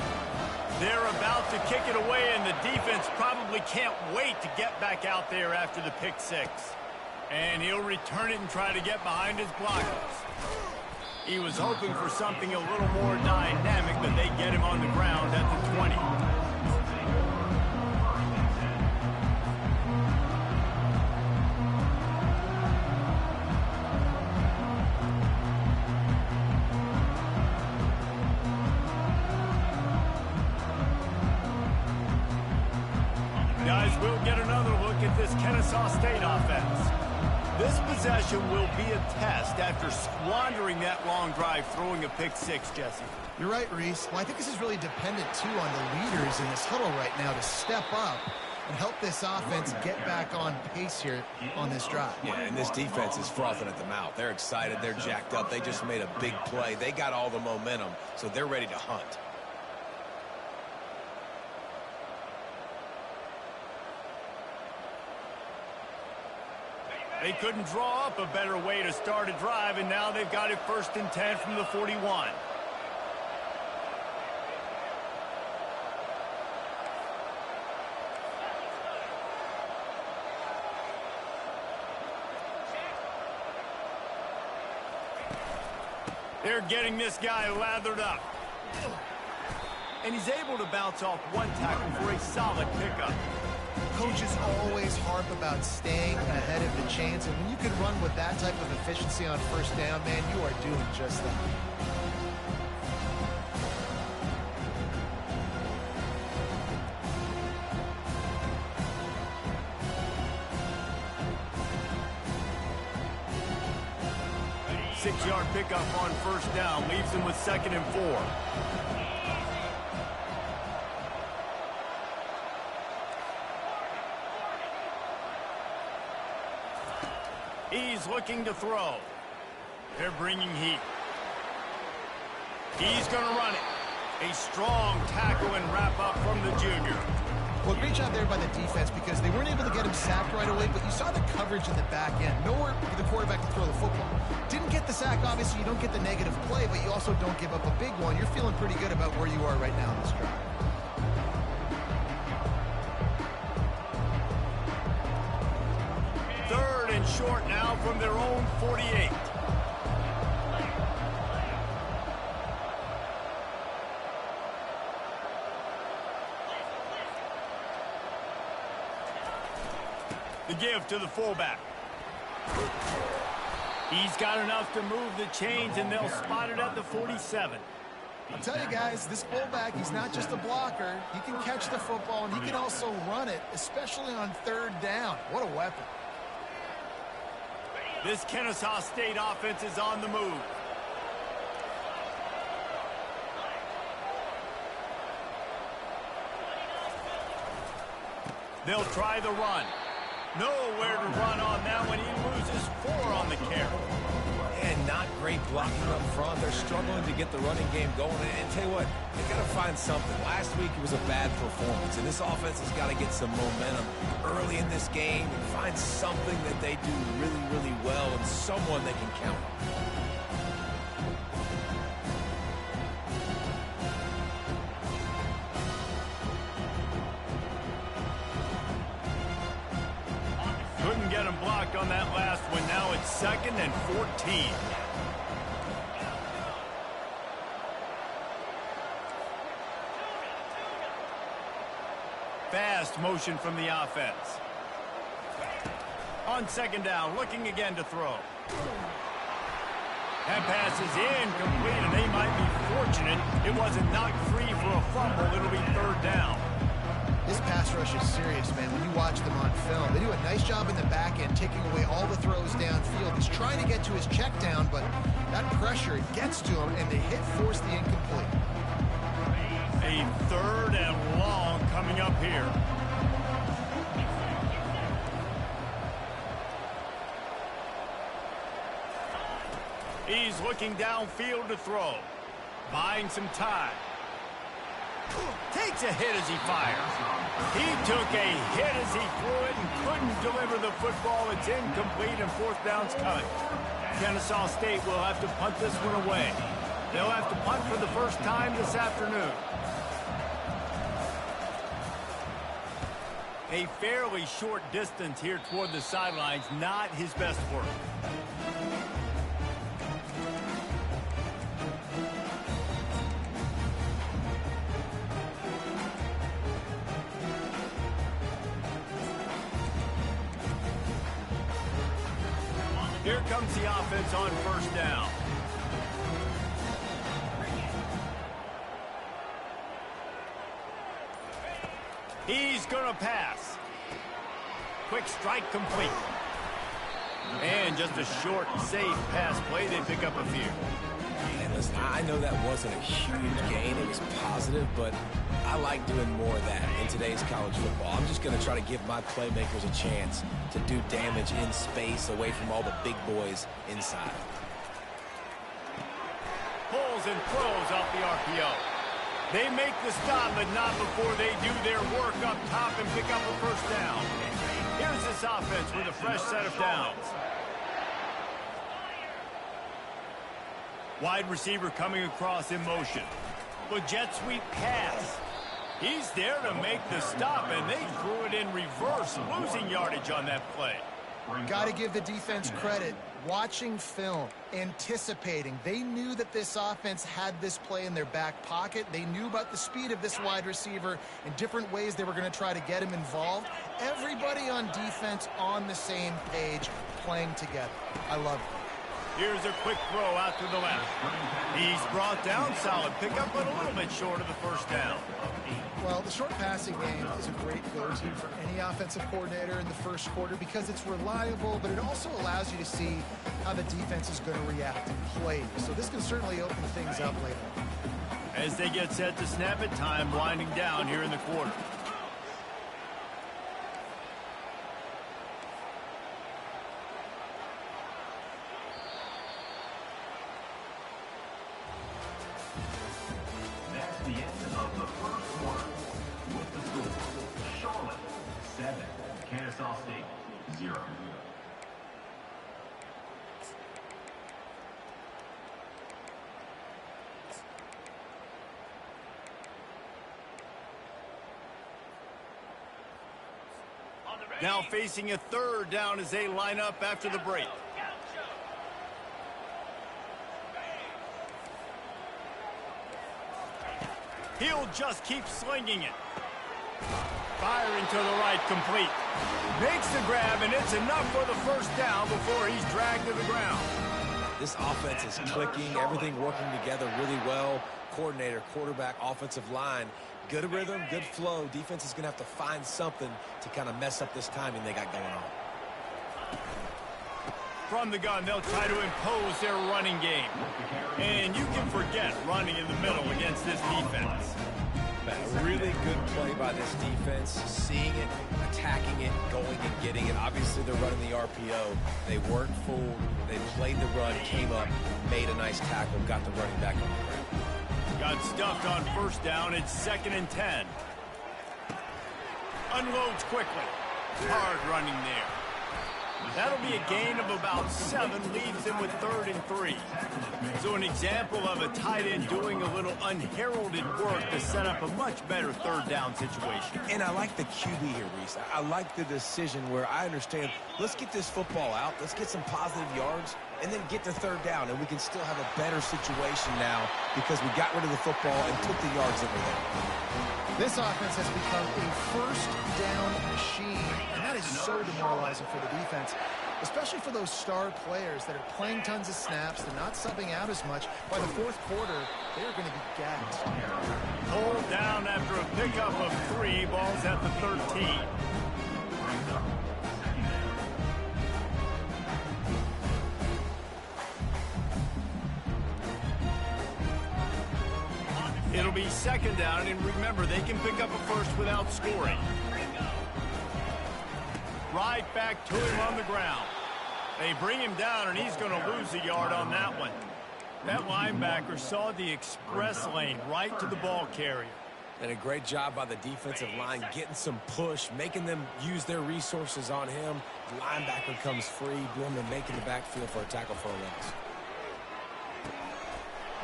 They're about to kick it away, and the defense probably can't wait to get back out there after the pick 6. And he'll return it and try to get behind his blockers. He was hoping for something a little more dynamic, but they get him on the ground at the 20. get another look at this Kennesaw State offense. This possession will be a test after squandering that long drive, throwing a pick six, Jesse. You're right, Reese. Well, I think this is really dependent, too, on the leaders in this huddle right now to step up and help this offense get back on pace here on this drive. Yeah, and this defense is frothing at the mouth. They're excited. They're jacked up. They just made a big play. They got all the momentum, so they're ready to hunt. They couldn't draw up a better way to start a drive, and now they've got it 1st and 10 from the 41. They're getting this guy lathered up. And he's able to bounce off one tackle for a solid pickup. Coaches always harp about staying ahead of the chains, and when you can run with that type of efficiency on 1st down, man, you are doing just that. Six-yard pickup on 1st down leaves him with 2nd and 4. He's looking to throw. They're bringing heat. He's going to run it. A strong tackle and wrap up from the junior. Well, great job there by the defense because they weren't able to get him sacked right away, but you saw the coverage in the back end. Nowhere for the quarterback to throw the football. Didn't get the sack, obviously. You don't get the negative play, but you also don't give up a big one. You're feeling pretty good about where you are right now in this drive. Third and short now from their own 48. The give to the fullback. He's got enough to move the chains, and they'll spot it at the 47. I'll tell you guys, this fullback, he's not just a blocker. He can catch the football, and he can also run it, especially on 3rd down. What a weapon. This Kennesaw State offense is on the move. They'll try the run. Nowhere to run on that one. He loses 4 on the carry. And not great blocking up front. They're struggling to get the running game going. And tell you what, they got to find something. Last week it was a bad performance, and this offense has got to get some momentum early in this game and find something that they do really, really well and someone they can count on. Couldn't get him blocked on that last one. Now it's 2nd and 14. Fast motion from the offense. On 2nd down, looking again to throw. That pass is incomplete, and they might be fortunate it wasn't knocked free for a fumble. It'll be 3rd down. This pass rush is serious, man. When you watch them on film, they do a nice job in the back end, taking away all the throws downfield. He's trying to get to his check down, but that pressure gets to him, and the hit forced the incomplete. A 3rd and long coming up here. He's looking downfield to throw. Buying some time. Takes a hit as he fires. He took a hit as he threw it and couldn't deliver the football. It's incomplete, and 4th down's coming. Kennesaw State will have to punt this one away. They'll have to punt for the first time this afternoon. A fairly short distance here toward the sidelines, not his best work. Here comes the offense on 1st down. He's going to pass. Quick strike complete. And just a short, safe pass play. They pick up a few. And listen, I know that wasn't a huge gain. It was positive, but I like doing more of that in today's college football. I'm just going to try to give my playmakers a chance to do damage in space away from all the big boys inside. Pulls and throws off the RPO. They make the stop, but not before they do their work up top and pick up a first down. Here's this offense with a fresh set of downs. Wide receiver coming across in motion. But jet sweep pass. He's there to make the stop, and they threw it in reverse, losing yardage on that play. Got to give the defense credit. Watching film, anticipating. They knew that this offense had this play in their back pocket. They knew about the speed of this wide receiver and different ways they were going to try to get him involved. Everybody on defense on the same page, playing together. I love it. Here's a quick throw out to the left. He's brought down, solid pickup, but a little bit short of the first down. Well, the short passing game is a great go-to for any offensive coordinator in the first quarter because it's reliable, but it also allows you to see how the defense is going to react and play. So this can certainly open things up later. As they get set to snap it, time winding down here in the quarter. That's the end of the first quarter. With the score, Charlotte 7, Kennesaw State 0. Now facing a third down as they line up after the break. He'll just keep slinging it. Firing to the right, complete. Makes the grab, and it's enough for the first down before he's dragged to the ground. This offense is clicking, everything working together really well. Coordinator, quarterback, offensive line. Good rhythm, good flow. Defense is going to have to find something to kind of mess up this timing they got going on. From the gun, they'll try to impose their running game. And you can forget running in the middle against this defense. A really good play by this defense, seeing it, attacking it, going and getting it. Obviously, they're running the RPO. They weren't fooled. They played the run, came up, made a nice tackle, got the running back on the ground. Got stuffed on first down. It's 2nd and 10. Unloads quickly. Hard running there. That'll be a gain of about 7, leaves him with 3rd and 3. So an example of a tight end doing a little unheralded work to set up a much better 3rd down situation. And I like the QB here, Reese. I like the decision where I understand, let's get this football out, let's get some positive yards, and then get to 3rd down, and we can still have a better situation now because we got rid of the football and took the yards that were there. This offense has become a first down machine, and that is so demoralizing for the defense, especially for those star players that are playing tons of snaps. They're not subbing out as much. By the 4th quarter, they're going to be gassed. Pulled down after a pickup of 3, balls at the 13. It'll be 2nd down, and remember, they can pick up a first without scoring. Right back to him on the ground. They bring him down, and he's going to lose a yard on that one. That linebacker saw the express lane right to the ball carrier. And a great job by the defensive line, getting some push, making them use their resources on him. The linebacker comes free, Bloom and making the backfield for a tackle for a loss.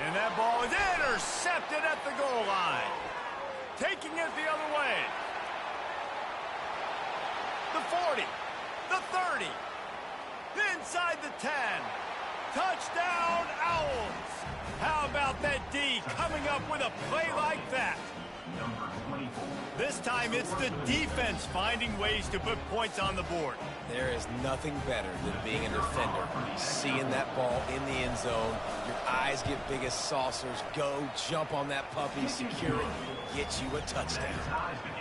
And that ball is intercepted at the goal line. Taking it the other way. The 40, the 30, inside the 10. Touchdown, Owls. How about that D coming up with a play like that? number 24. This time it's the defense finding ways to put points on the board. There is nothing better than being a defender. Seeing that ball in the end zone, your eyes get big as saucers. Go, jump on that puppy, secure it, get you a touchdown.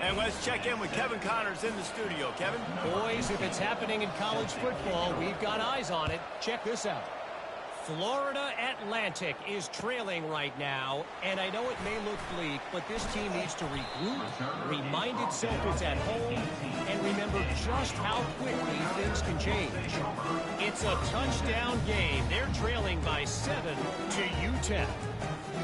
And let's check in with Kevin Connors in the studio. Kevin? Boys, if it's happening in college football, we've got eyes on it. Check this out. Florida Atlantic is trailing right now, and I know it may look bleak, but this team needs to regroup, remind itself it's at home, and remember just how quickly things can change. It's a touchdown game. They're trailing by 7 to UTEP.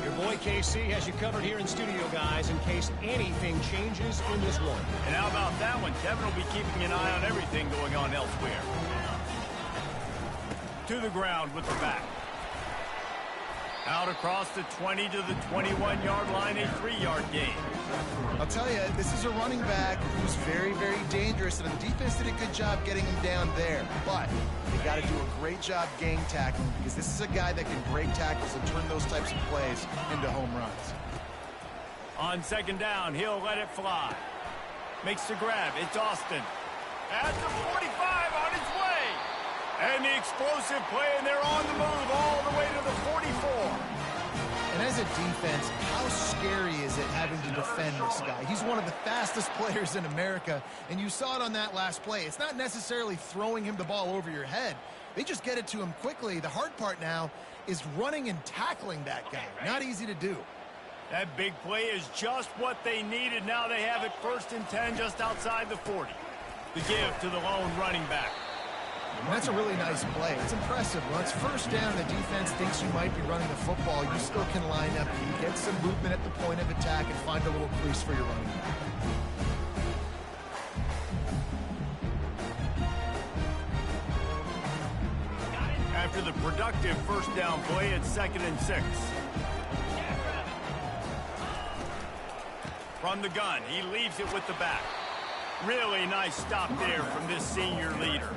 Your boy KC has you covered here in studio, guys, in case anything changes in this one. And how about that one? Kevin will be keeping an eye on everything going on elsewhere. To the ground with the back. Out across the 20 to the 21-yard line, a 3-yard gain. I'll tell you, this is a running back who's very, very dangerous, and the defense did a good job getting him down there. But they got to do a great job gang tackling, because this is a guy that can break tackles and turn those types of plays into home runs. On second down, he'll let it fly. Makes the grab. It's Austin. At the 45 on his way. And the explosive play, and they're on the move all the way to the 44. And as a defense, how scary is it having to defend this guy? He's one of the fastest players in America, and you saw it on that last play. It's not necessarily throwing him the ball over your head. They just get it to him quickly. The hard part now is running and tackling that guy. Not easy to do. That big play is just what they needed. Now they have it 1st and 10 just outside the 40. The give to the lone running back. And that's a really nice play. It's impressive. When it's 1st down, the defense thinks you might be running the football. You still can line up, get some movement at the point of attack, and find a little crease for your running back. After the productive 1st down play, it's 2nd and 6. From the gun, he leaves it with the back. Really nice stop there from this senior leader.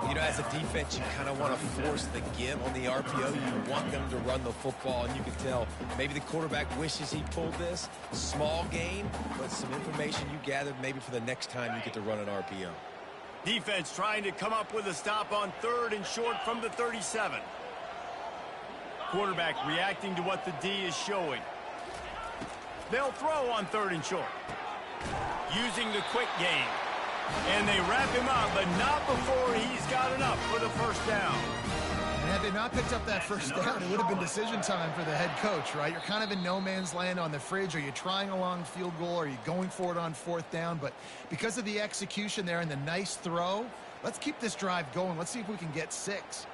You know, as a defense, you kind of want to force the give on the RPO. You want them to run the football, and you can tell maybe the quarterback wishes he pulled this. Small gain, but some information you gathered maybe for the next time you get to run an RPO. Defense trying to come up with a stop on 3rd and short from the 37. Quarterback reacting to what the D is showing. They'll throw on 3rd and short. Using the quick game. And they wrap him up, but not before he's got enough for the 1st down. And had they not picked up that 1st down, it would have been decision time for the head coach, right? You're kind of in no man's land on the fridge. Are you trying a long field goal? Are you going for it on 4th down? But because of the execution there and the nice throw, let's keep this drive going. Let's see if we can get 6.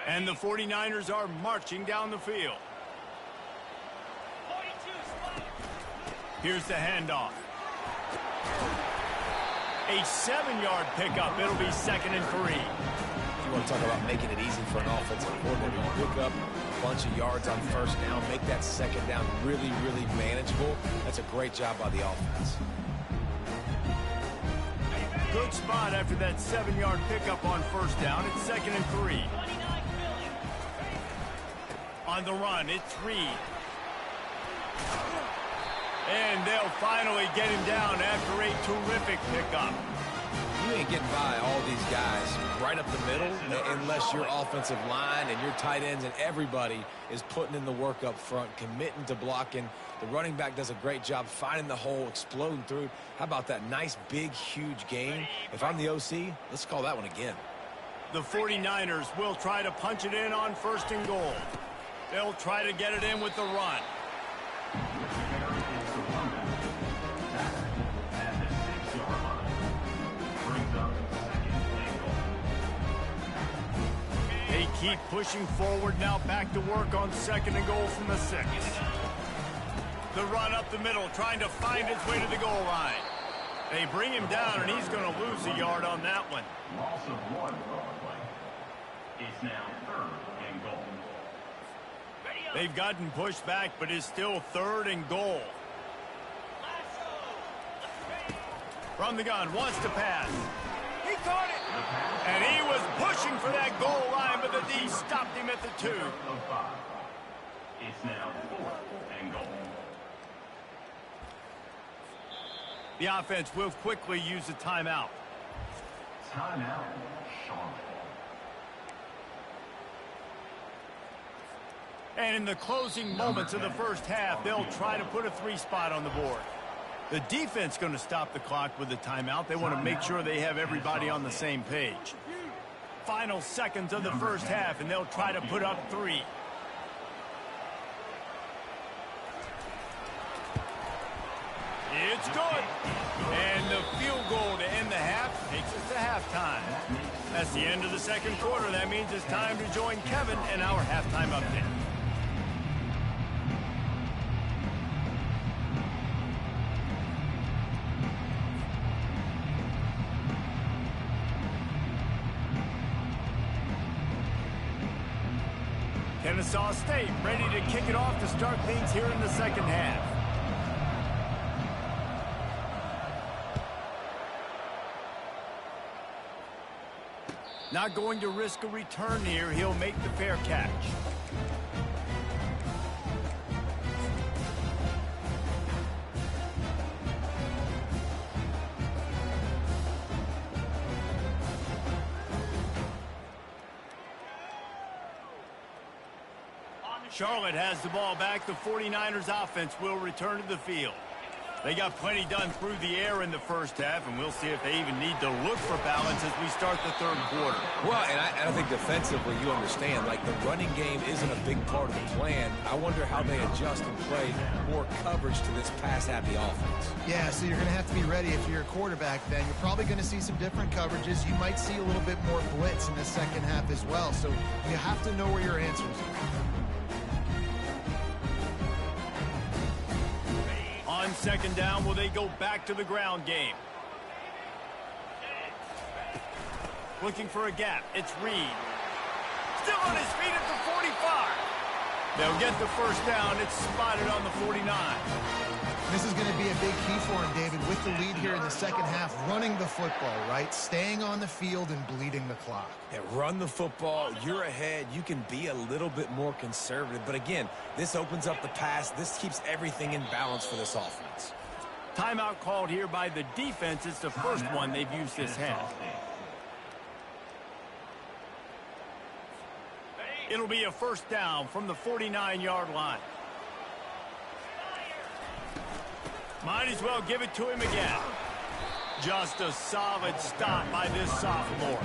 And the 49ers are marching down the field. Here's the handoff. A 7-yard pickup. It'll be 2nd and 3. If you want to talk about making it easy for an offensive coordinator, you pick up a bunch of yards on 1st down, make that 2nd down really, really manageable. That's a great job by the offense. Good spot after that 7-yard pickup on 1st down. It's 2nd and 3. On the run, it's Reed. And they'll finally get him down after a terrific pickup. You ain't getting by all these guys right up the middle unless your offensive line and your tight ends and everybody is putting in the work up front, committing to blocking. The running back does a great job finding the hole, exploding through. How about that nice, big, huge gain? If I'm the OC, let's call that one again. The 49ers will try to punch it in on 1st and goal. They'll try to get it in with the run. They keep pushing forward now, back to work on 2nd and goal from the 6. The run up the middle, trying to find his way to the goal line. They bring him down, and he's going to lose a yard on that one. Loss of 1 play. It's now 3rd and goal. They've gotten pushed back, but it's still 3rd and goal. From the gun, wants to pass. He caught it. And he was pushing for that goal line, but the D stopped him at the 2. It's now 4th and goal. The offense will quickly use a timeout. Timeout, Charlotte. And in the closing moments of the first half, they'll try to put a 3-spot on the board. The defense going to stop the clock with a timeout. They want to make sure they have everybody on the same page. Final seconds of the first half, and they'll try to put up 3. It's good. And the field goal to end the half takes us to halftime. That's the end of the second quarter. That means it's time to join Kevin in our halftime update. Kennesaw State ready to kick it off to start things here in the second half. Not going to risk a return here. He'll make the fair catch. Charlotte has the ball back. The 49ers offense will return to the field. They got plenty done through the air in the first half, and we'll see if they even need to look for balance as we start the third quarter. Well, and I think defensively, you understand, like the running game isn't a big part of the plan. I wonder how they adjust and play more coverage to this pass-happy offense. Yeah, so you're going to have to be ready if you're a quarterback then. You're probably going to see some different coverages. You might see a little bit more blitz in the second half as well, so you have to know where your answers are. On second down, will they go back to the ground game? Looking for a gap. It's Reed. Still on his feet at the 45. They'll get the first down. It's spotted on the 49. This is going to be a big key for him, David, with the lead here in the second half, running the football, right? Staying on the field and bleeding the clock. Yeah, run the football. You're ahead. You can be a little bit more conservative. But again, this opens up the pass. This keeps everything in balance for this offense. Timeout called here by the defense. It's the first one they've used this half. It'll be a first down from the 49-yard line. Might as well give it to him again. Just a solid stop by this sophomore.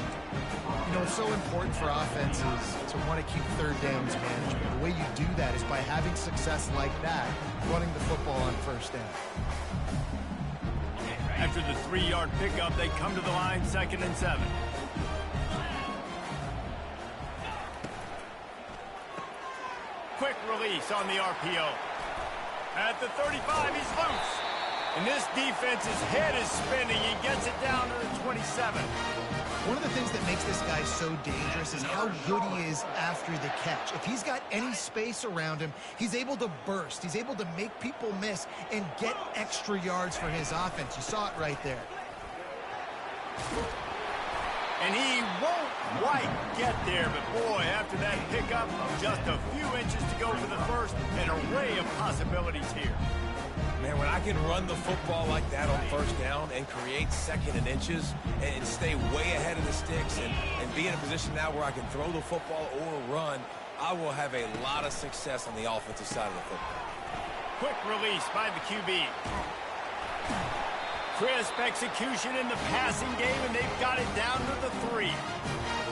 You know, it's so important for offenses to want to keep third downs manageable. The way you do that is by having success like that, running the football on first down. After the 3-yard pickup, they come to the line, 2nd and 7. Quick release on the RPO. At the 35, he's loose. And this defense's head is spinning. He gets it down to the 27. One of the things that makes this guy so dangerous is how good he is after the catch. If he's got any space around him, he's able to burst. He's able to make people miss and get extra yards for his offense. You saw it right there. And he won't quite get there, but boy, after that pickup, just a few inches to go for the first, an array of possibilities here. Man, when I can run the football like that on first down and create second and inches and stay way ahead of the sticks and be in a position now where I can throw the football or run, I will have a lot of success on the offensive side of the football. Quick release by the QB. Crisp execution in the passing game, and they've got it down to the 3.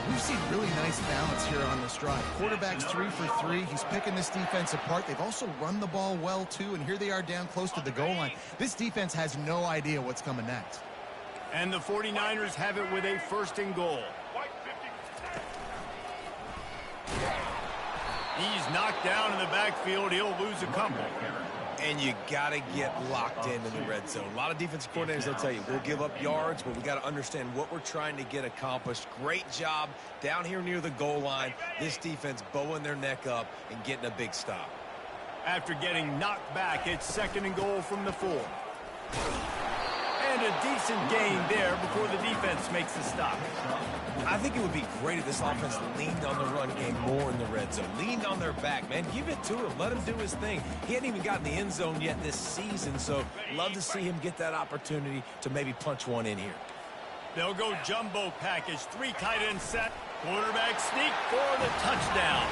We've seen really nice balance here on this drive. Quarterback's 3 for 3. He's picking this defense apart. They've also run the ball well, too, and here they are down close to the goal line. This defense has no idea what's coming next. And the 49ers have it with a 1st and goal. He's knocked down in the backfield. He'll lose a couple. And you got to get locked in the red zone. A lot of defensive coordinators, they'll tell you, we'll give up yards, but we got to understand what we're trying to get accomplished. Great job down here near the goal line. This defense bowing their neck up and getting a big stop. After getting knocked back, it's 2nd and goal from the 4. And a decent gain there before the defense makes the stop. I think it would be great if this offense leaned on the run game more in the red zone. Leaned on their back, man. Give it to him. Let him do his thing. He hadn't even gotten the end zone yet this season, so love to see him get that opportunity to maybe punch one in here. They'll go jumbo package, 3 tight end set. Quarterback sneak for the touchdown.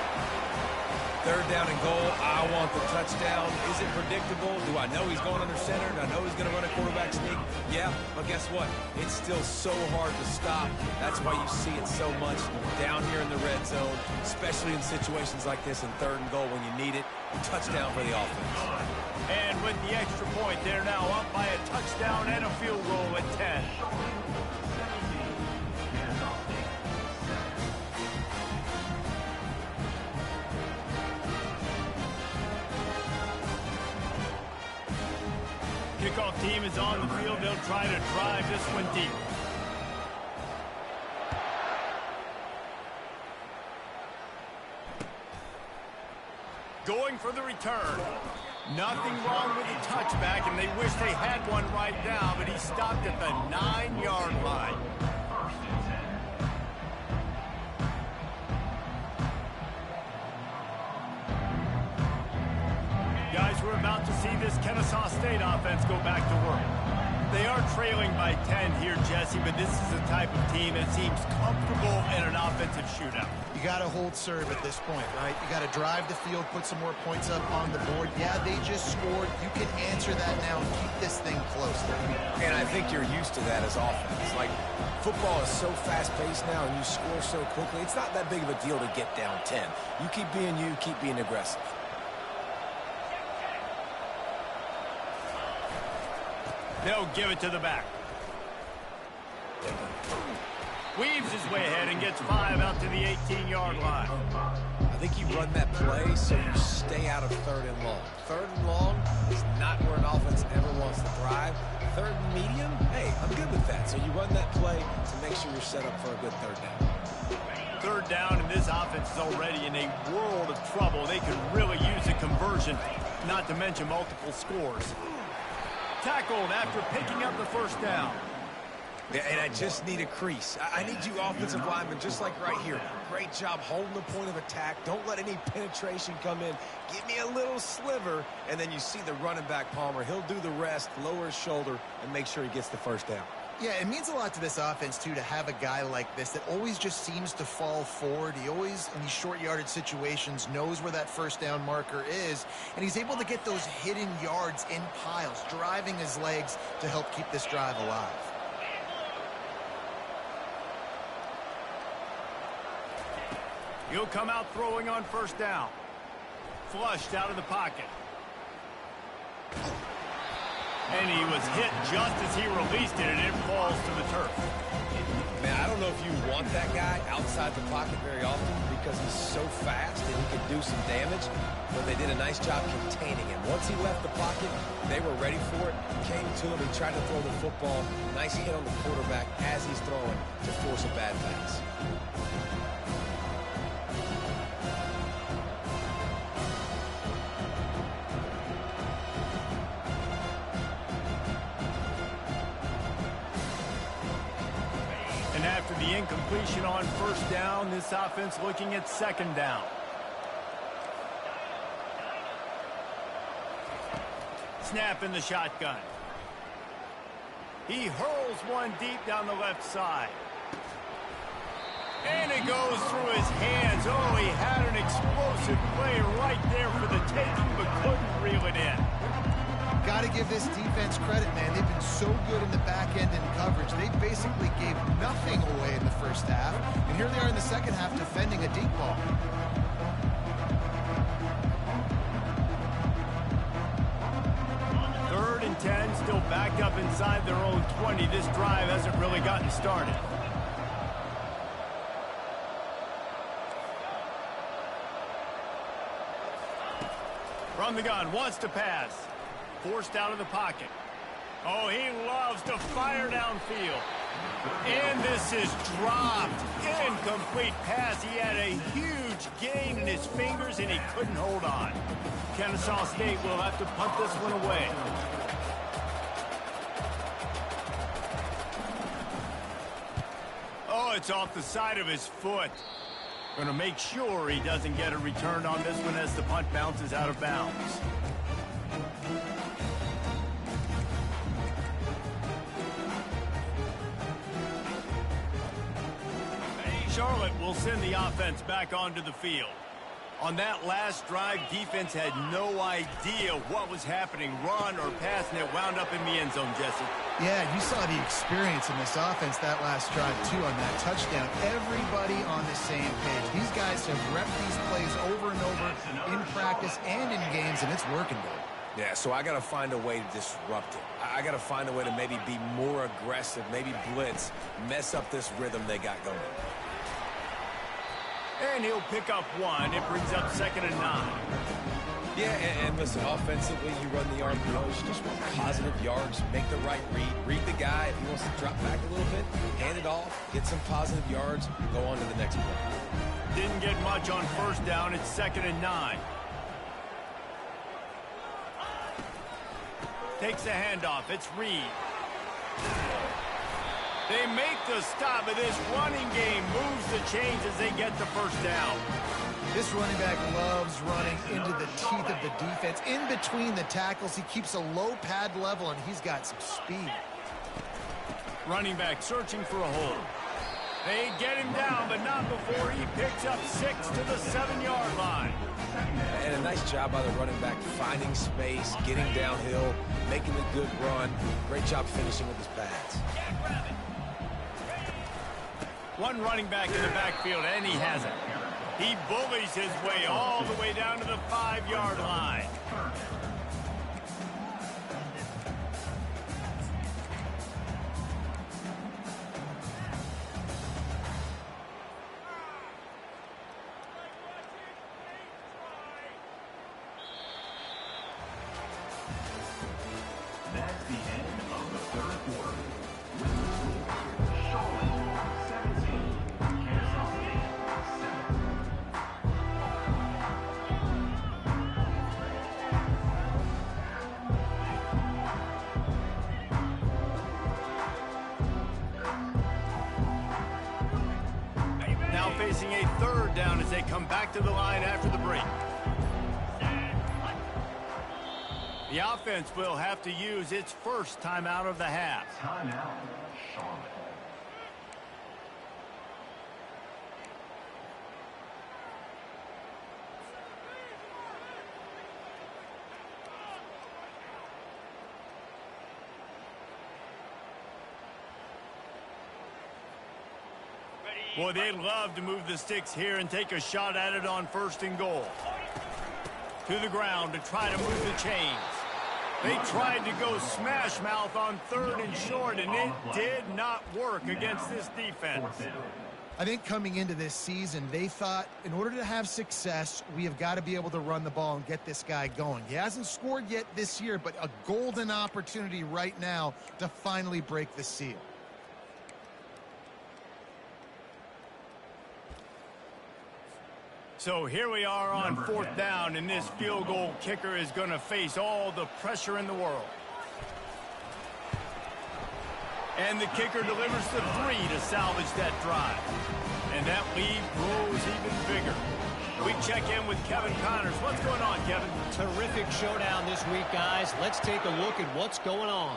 3rd down and goal. I want the touchdown. Is it predictable? Do I know he's going under center? Do I know he's going to run a quarterback sneak? Yeah, but guess what? It's still so hard to stop. That's why you see it so much down here in the red zone, especially in situations like this in 3rd and goal when you need it. Touchdown for the offense. And with the extra point, they're now up by a touchdown and a field goal at 10. Kickoff team is on the field. They'll try to drive this one deep. Going for the return. Nothing wrong with the touchback, and they wish they had one right now, but he stopped at the 9-yard line. Guys, we're about to see this Kennesaw State offense go back to work. They are trailing by 10 here, Jesse, but this is the type of team that seems comfortable in an offensive shootout. You got to hold serve at this point, right? You got to drive the field, put some more points up on the board. Yeah, they just scored. You can answer that now and keep this thing close. And I think you're used to that as offense. Like, football is so fast-paced now and you score so quickly, it's not that big of a deal to get down 10. You keep being you, keep being aggressive. They'll give it to the back. Weaves his way ahead and gets 5 out to the 18-yard line. I think you run that play so you stay out of 3rd and long. 3rd and long is not where an offense ever wants to thrive. 3rd and medium, hey, I'm good with that. So you run that play to make sure you're set up for a good 3rd down. 3rd down, and this offense is already in a world of trouble. They could really use a conversion, not to mention multiple scores. Tackled after picking up the 1st down. Yeah, and I just need a crease. I need you offensive linemen, just like right here. Great job holding the point of attack. Don't let any penetration come in. Give me a little sliver, and then you see the running back, Palmer. He'll do the rest, lower his shoulder, and make sure he gets the 1st down. Yeah, it means a lot to this offense, too, to have a guy like this that always just seems to fall forward. He always, in these short yardage situations, knows where that 1st down marker is, and he's able to get those hidden yards in piles, driving his legs to help keep this drive alive. He'll come out throwing on 1st down. Flushed out of the pocket. And he was hit just as he released it, and it falls to the turf. Man, I don't know if you want that guy outside the pocket very often because he's so fast and he can do some damage, but they did a nice job containing him. Once he left the pocket, they were ready for it, came to him, he tried to throw the football. Nice hit on the quarterback as he's throwing to force a bad pass. And after the incompletion on 1st down, this offense looking at 2nd down. Snap in the shotgun. He hurls one deep down the left side. And it goes through his hands. Oh, he had an explosive play right there for the taking, but couldn't reel it in. Got to give this defense credit, man. They've been so good in the back end in coverage. They basically gave nothing away in the 1st half. And here they are in the 2nd half defending a deep ball. Third and 10, still backed up inside their own 20. This drive hasn't really gotten started. From the gun, wants to pass. Forced out of the pocket. Oh, he loves to fire downfield. And this is dropped. Incomplete pass. He had a huge gain in his fingers, and he couldn't hold on. Kennesaw State will have to punt this one away. Oh, it's off the side of his foot. Going to make sure he doesn't get a return on this one as the punt bounces out of bounds. Charlotte will send the offense back onto the field. On that last drive, defense had no idea what was happening, run or pass, and it wound up in the end zone, Jesse. Yeah, you saw the experience in this offense that last drive, too, on that touchdown. Everybody on the same page. These guys have repped these plays over and over in practice and in games, and it's working good. Yeah, so I got to find a way to disrupt it. I got to find a way to maybe be more aggressive, maybe blitz, mess up this rhythm they got going. And he'll pick up one. It brings up 2nd and 9. Yeah, and listen, offensively, you run the RPOs, just want positive yards, make the right read the guy. If he wants to drop back a little bit, hand it off, get some positive yards, go on to the next play. Didn't get much on 1st down. It's 2nd and 9. Takes a handoff. It's Reed. They make the stop, but this running game moves the chains as they get the 1st down. This running back loves running into the teeth of the defense. In between the tackles, he keeps a low pad level, and he's got some speed. Running back searching for a hole. They get him down, but not before he picks up 6 to the 7-yard line. And a nice job by the running back, finding space, getting downhill, making a good run. Great job finishing with his pads. One running back in the backfield, and he has it. He bullies his way all the way down to the 5-yard line. That's the end of the 3rd quarter. With the score, Charlotte 17, Kansas State 7. Now facing a 3rd down as they come back to the line after the break. The offense will have to use its 1st timeout of the half. Timeout, Charlotte. Boy, they'd love to move the sticks here and take a shot at it on 1st and goal. To the ground to try to move the chains. They tried to go smash mouth on 3rd and short, and it did not work against this defense. I think coming into this season, they thought in order to have success, we have got to be able to run the ball and get this guy going. He hasn't scored yet this year, but a golden opportunity right now to finally break the seal. So here we are on 4th down, and this field goal kicker is going to face all the pressure in the world. And the kicker delivers the 3 to salvage that drive. And that lead grows even bigger. We check in with Kevin Connors. What's going on, Kevin? Terrific showdown this week, guys. Let's take a look at what's going on.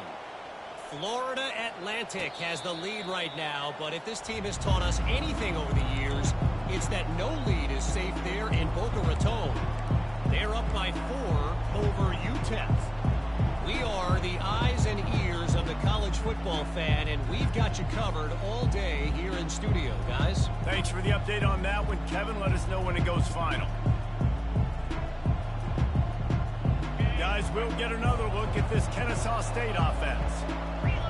Florida Atlantic has the lead right now, but if this team has taught us anything over the years, it's that no lead is safe there in Boca Raton. They're up by 4 over UTEP. We are the eyes and ears of the college football fan, and we've got you covered all day here in studio, guys. Thanks for the update on that one, Kevin. Let us know when it goes final. Guys, we'll get another look at this Kennesaw State offense.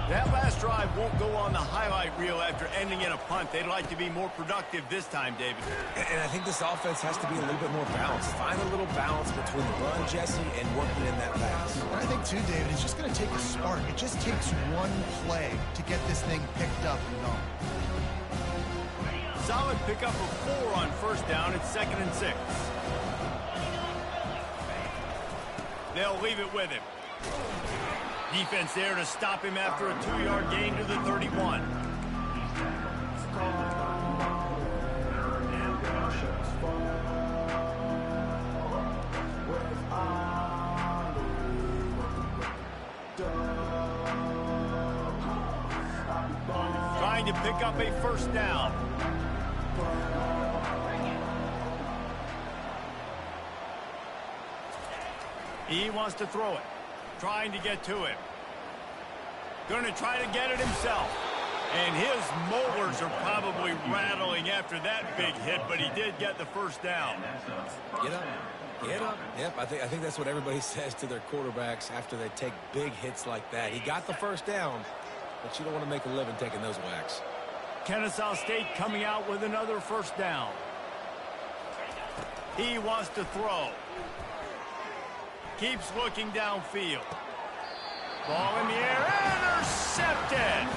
That last drive won't go on the highlight reel after ending in a punt. They'd like to be more productive this time, David. And I think this offense has to be a little bit more balanced. Find a little balance between the run, Jesse, and working in that pass. I think, too, David, it's just going to take a spark. It just takes one play to get this thing picked up and going. Solid pickup of 4 on 1st down. It's 2nd and 6. They'll leave it with him. Defense there to stop him after a 2-yard gain to the 31. trying to pick up a first down. He wants to throw it. Trying to get to it. Going to try to get it himself. And his molars are probably rattling after that big hit, but he did get the first down. Get up. Get up. Yep, I think that's what everybody says to their quarterbacks after they take big hits like that. He got the first down, but you don't want to make a living taking those whacks. Kennesaw State coming out with another first down. He wants to throw. Keeps looking downfield. Ball in the air, intercepted!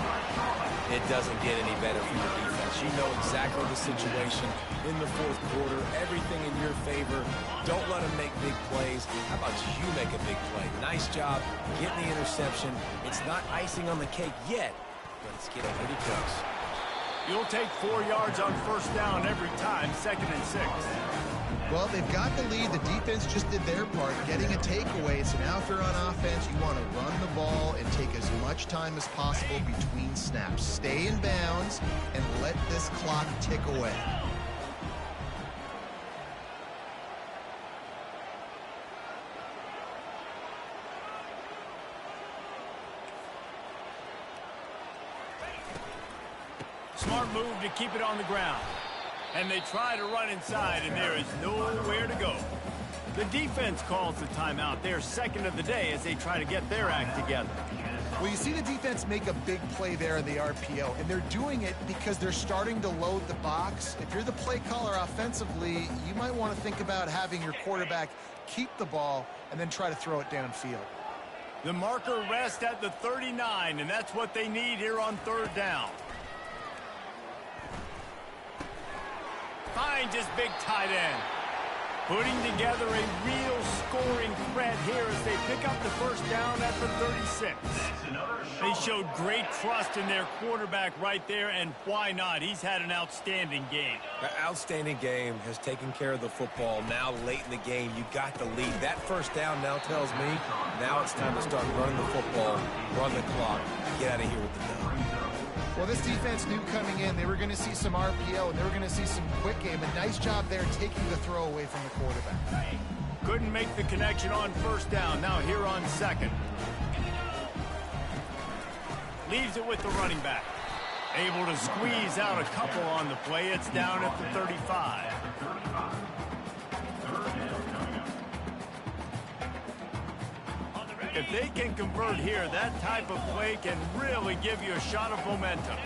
It doesn't get any better for your defense. You know exactly the situation in the fourth quarter. Everything in your favor. Don't let them make big plays. How about you make a big play? Nice job getting the interception. It's not icing on the cake yet, but it's getting pretty close. You'll take 4 yards on first down every time, 2nd and 6. Well, they've got the lead. The defense just did their part, getting a takeaway. So now if you're on offense, you want to run the ball and take as much time as possible between snaps. Stay in bounds and let this clock tick away. Smart move to keep it on the ground. And they try to run inside, and there is nowhere to go. The defense calls the timeout. They're second of the day as they try to get their act together. Well, you see the defense make a big play there in the RPO, and they're doing it because they're starting to load the box. If you're the play caller offensively, you might want to think about having your quarterback keep the ball and then try to throw it downfield. The marker rests at the 39, and that's what they need here on third down. Finds his big tight end. Putting together a real scoring threat here as they pick up the first down at the 36. They showed great trust in their quarterback right there, and why not? He's had an outstanding game. An outstanding game, has taken care of the football. Now late in the game, you got the lead. That first down now tells me now it's time to start running the football, run the clock, get out of here with the dub. Well, this defense knew coming in they were going to see some RPO, and they were going to see some quick game. A nice job there taking the throw away from the quarterback. Couldn't make the connection on first down. Now here on second. Leaves it with the running back. Able to squeeze out a couple on the play. It's down at the 35. If they can convert here, that type of play can really give you a shot of momentum.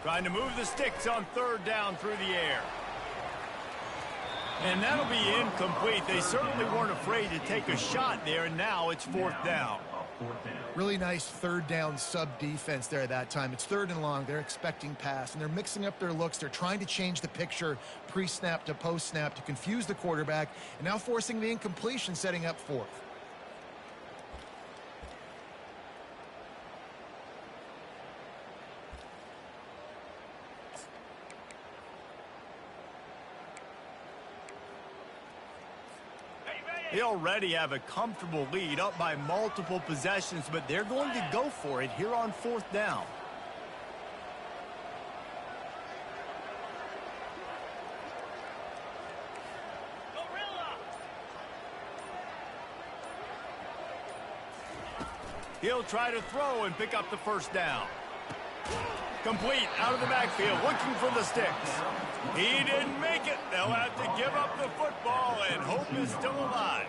Trying to move the sticks on third down through the air. And that'll be incomplete. They certainly weren't afraid to take a shot there, and now it's fourth down. Really nice third down sub defense there that time. It's third and long. They're expecting pass, and they're mixing up their looks. They're trying to change the picture pre-snap to post-snap to confuse the quarterback, and now forcing the incompletion, setting up fourth. They already have a comfortable lead up by multiple possessions, but they're going to go for it here on fourth down. He'll try to throw and pick up the first down. Complete out of the backfield, looking for the sticks. He didn't make it. They'll have to give up the football, and hope is still alive.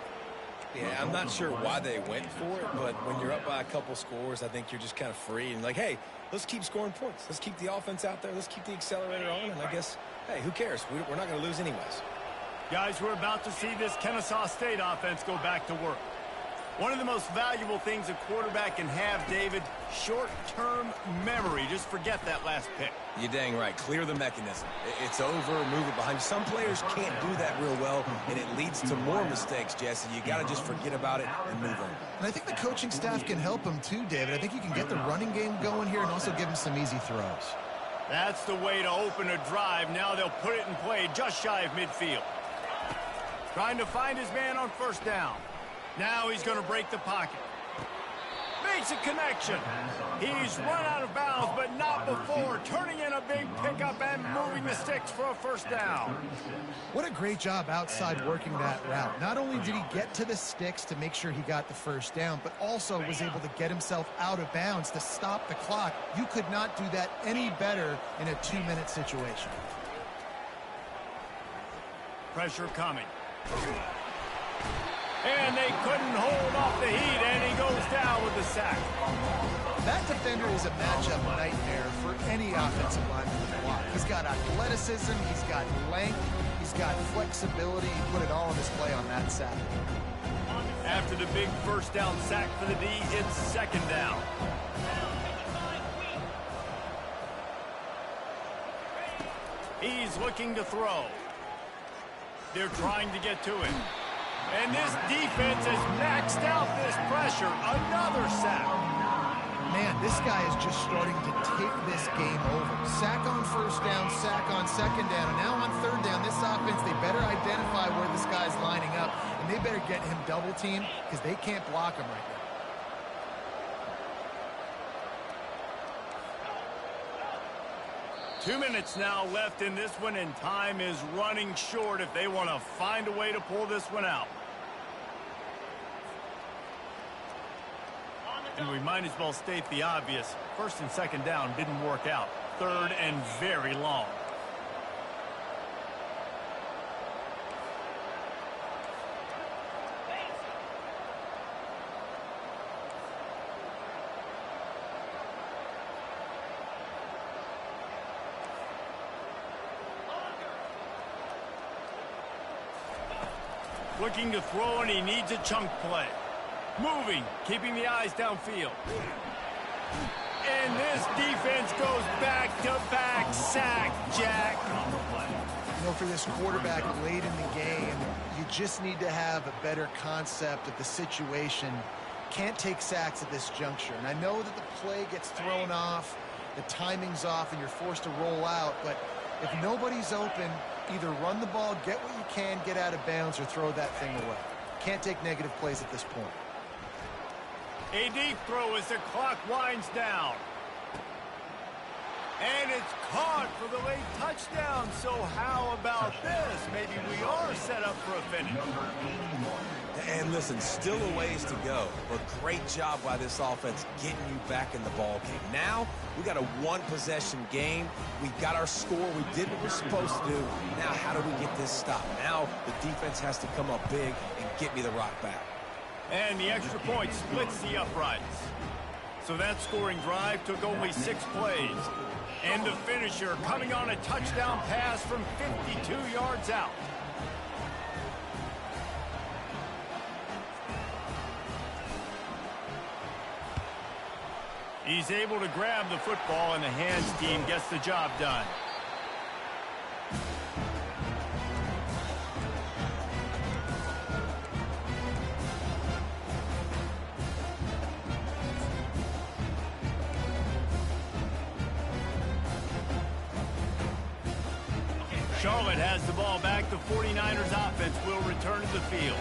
Yeah, I'm not sure why they went for it, but when you're up by a couple scores, I think you're just kind of free and like, hey, let's keep scoring points. Let's keep the offense out there. Let's keep the accelerator on, and I guess, hey, who cares? We're not going to lose anyways. Guys, we're about to see this Kennesaw State offense go back to work. One of the most valuable things a quarterback can have, David, short-term memory. Just forget that last pick. You're dang right. Clear the mechanism. It's over, move it behind you. Some players can't do that real well, and it leads to more mistakes, Jesse. You got to just forget about it and move on. And I think the coaching staff can help him too, David. I think you can get the running game going here and also give him some easy throws. That's the way to open a drive. Now they'll put it in play just shy of midfield. Trying to find his man on first down. Now he's going to break the pocket. Makes a connection. He's run out of bounds, but not before turning in a big pickup and moving the sticks for a first down. What a great job outside working that route. Not only did he get to the sticks to make sure he got the first down, but also was able to get himself out of bounds to stop the clock. You could not do that any better in a 2-minute situation. Pressure coming. And they couldn't hold off the heat, and he goes down with the sack. That defender is a matchup nightmare for any offensive lineman to block. He's got athleticism, he's got length, he's got flexibility. He put it all on display on that sack. After the big first down sack for the D, it's second down. He's looking to throw. They're trying to get to him. And this defense has maxed out this pressure. Another sack. Man, this guy is just starting to take this game over. Sack on first down, sack on second down, and now on third down, this offense, they better identify where this guy's lining up, and they better get him double teamed because they can't block him right now. Two minutes now left in this one, and time is running short if they want to find a way to pull this one out. And we might as well state the obvious. First and second down didn't work out. Third and very long. Looking to throw, and he needs a chunk play. Moving, keeping the eyes downfield. And this defense goes back-to-back sack, Jack. You know, for this quarterback late in the game, you just need to have a better concept of the situation. Can't take sacks at this juncture. And I know that the play gets thrown off, the timing's off, and you're forced to roll out, but if nobody's open, either run the ball, get what you can, get out of bounds, or throw that thing away. Can't take negative plays at this point. A deep throw as the clock winds down. And it's caught for the late touchdown. So how about this? Maybe we are set up for a finish. And listen, still a ways to go, but great job by this offense getting you back in the ball game. Now, we got a one-possession game. We got our score. We did what we're supposed to do. Now, how do we get this stopped? Now, the defense has to come up big and get me the rock back. And the extra point splits the uprights. So that scoring drive took only 6 plays. And the finisher coming on a touchdown pass from 52 yards out. He's able to grab the football, and the hands team gets the job done. Charlotte has the ball back. The 49ers offense will return to the field.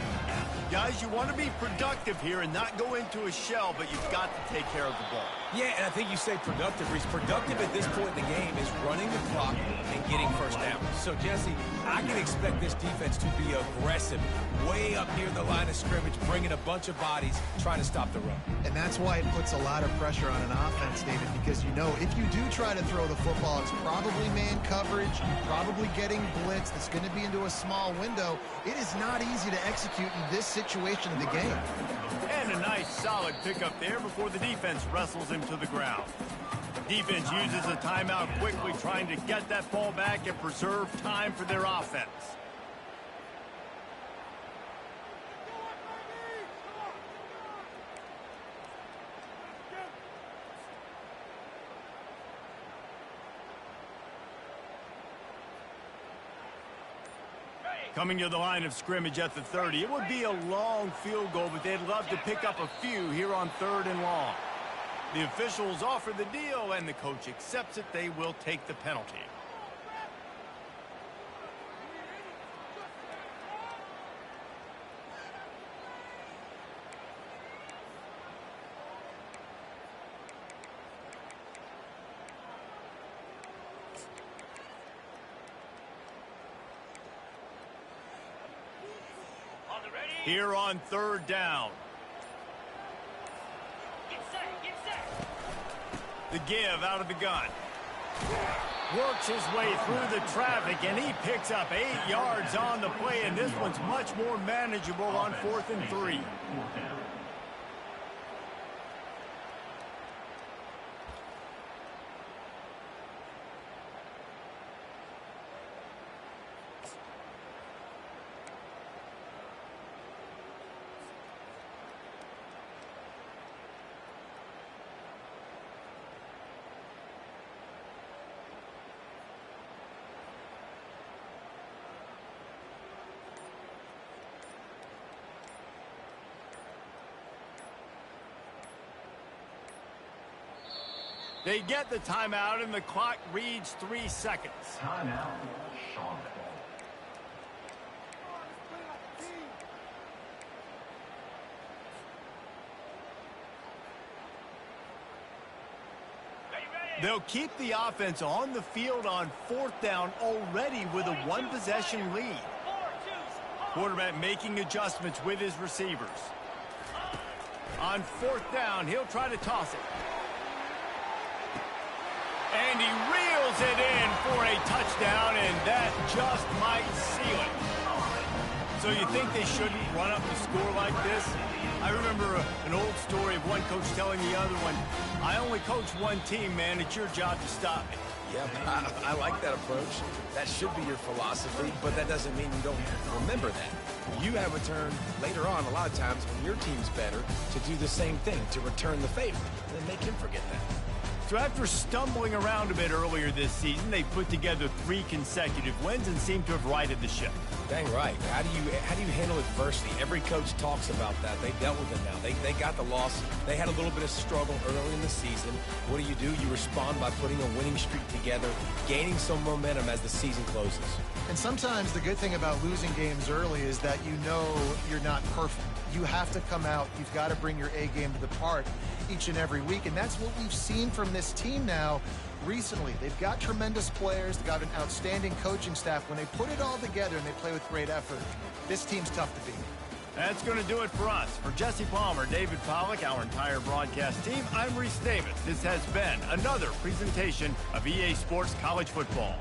Guys, you want to be productive here and not go into a shell, but you've got to take care of the ball. Yeah, and I think you say productive, Reese. Productive at this point in the game is running the clock and getting first down. So, Jesse, I can expect this defense to be aggressive, way up near the line of scrimmage, bringing a bunch of bodies, trying to stop the run. And that's why it puts a lot of pressure on an offense, David, because you know if you do try to throw the football, it's probably man coverage, probably getting blitzed. It's going to be into a small window. It is not easy to execute in this situation of the game. And a nice solid pickup there before the defense wrestles him to the ground. Defense uses a timeout quickly, trying to get that ball back and preserve time for their offense. Coming to the line of scrimmage at the 30. It would be a long field goal, but they'd love to pick up a few here on 3rd and long. The officials offer the deal, and the coach accepts it. They will take the penalty. Here on 3rd down. The give out of the gun. Works his way through the traffic, and he picks up 8 yards on the play, and this one's much more manageable on 4th and 3. They get the timeout, and the clock reads 3 seconds. Timeout, Charlotte. They'll keep the offense on the field on 4th down already with a 1-possession lead. Quarterback making adjustments with his receivers. On 4th down, he'll try to toss it. And he reels it in for a touchdown, and that just might seal it. So you think they shouldn't run up the score like this? I remember an old story of one coach telling the other one, I only coach one team, man. It's your job to stop me. Yeah, I like that approach. That should be your philosophy, but that doesn't mean you don't remember that. You have a turn later on, a lot of times, when your team's better, to do the same thing, to return the favor. Then make him forget that. So after stumbling around a bit earlier this season, they put together 3 consecutive wins and seem to have righted the ship. Dang right. How do you handle adversity? Every coach talks about that. They dealt with it now. They got the loss. They had a little bit of struggle early in the season. What do? You respond by putting a winning streak together, gaining some momentum as the season closes. And sometimes the good thing about losing games early is that you know you're not perfect. You have to come out. You've got to bring your A game to the part each and every week. And that's what we've seen from this team now recently. They've got tremendous players. They've got an outstanding coaching staff. When they put it all together and they play with great effort, this team's tough to beat. That's going to do it for us. For Jesse Palmer, David Pollack, our entire broadcast team, I'm Reese Davis. This has been another presentation of EA Sports College Football.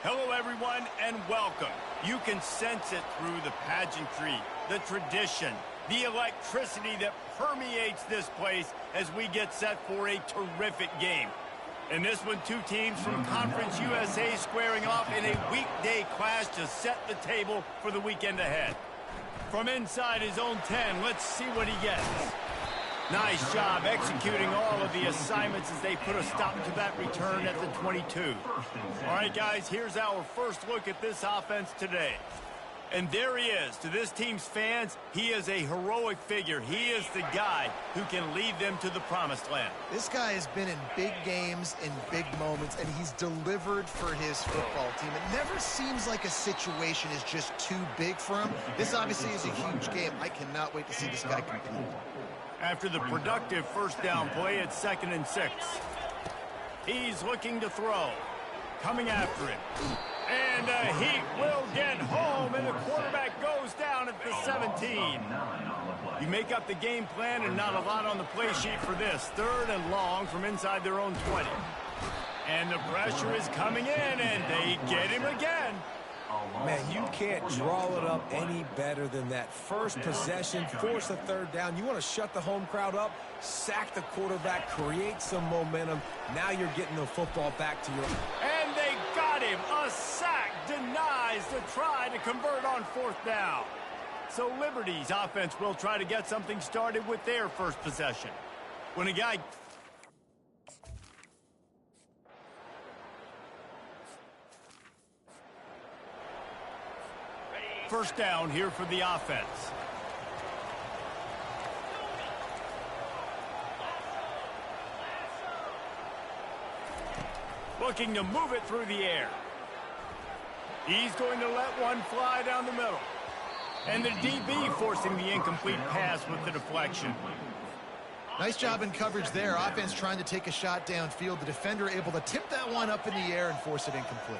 Hello, everyone, and welcome. You can sense it through the pageantry, the tradition, the electricity that permeates this place as we get set for a terrific game. In this one, two teams from Conference USA squaring off in a weekday clash to set the table for the weekend ahead. From inside his own 10, let's see what he gets. Nice job executing all of the assignments as they put a stop to that return at the 22. All right, guys, here's our first look at this offense today. And there he is. To this team's fans, he is a heroic figure. He is the guy who can lead them to the promised land. This guy has been in big games, in big moments, and he's delivered for his football team. It never seems like a situation is just too big for him. This obviously is a huge game. I cannot wait to see this guy compete. After the productive first down play, it's 2nd and 6. He's looking to throw. Coming after it. And he will get home, and the quarterback goes down at the 17. You make up the game plan and not a lot on the play sheet for this. 3rd and long from inside their own 20. And the pressure is coming in, and they get him again. Man, you can't draw it up any better than that. First possession, force a 3rd down. You want to shut the home crowd up, sack the quarterback, create some momentum. Now you're getting the football back to your... And they got him. A sack denies the try to convert on 4th down. So Liberty's offense will try to get something started with their first possession. When a guy... First down here for the offense. Looking to move it through the air. He's going to let one fly down the middle. And the DB forcing the incomplete pass with the deflection. Nice job in coverage there. Offense trying to take a shot downfield. The defender able to tip that one up in the air and force it incomplete.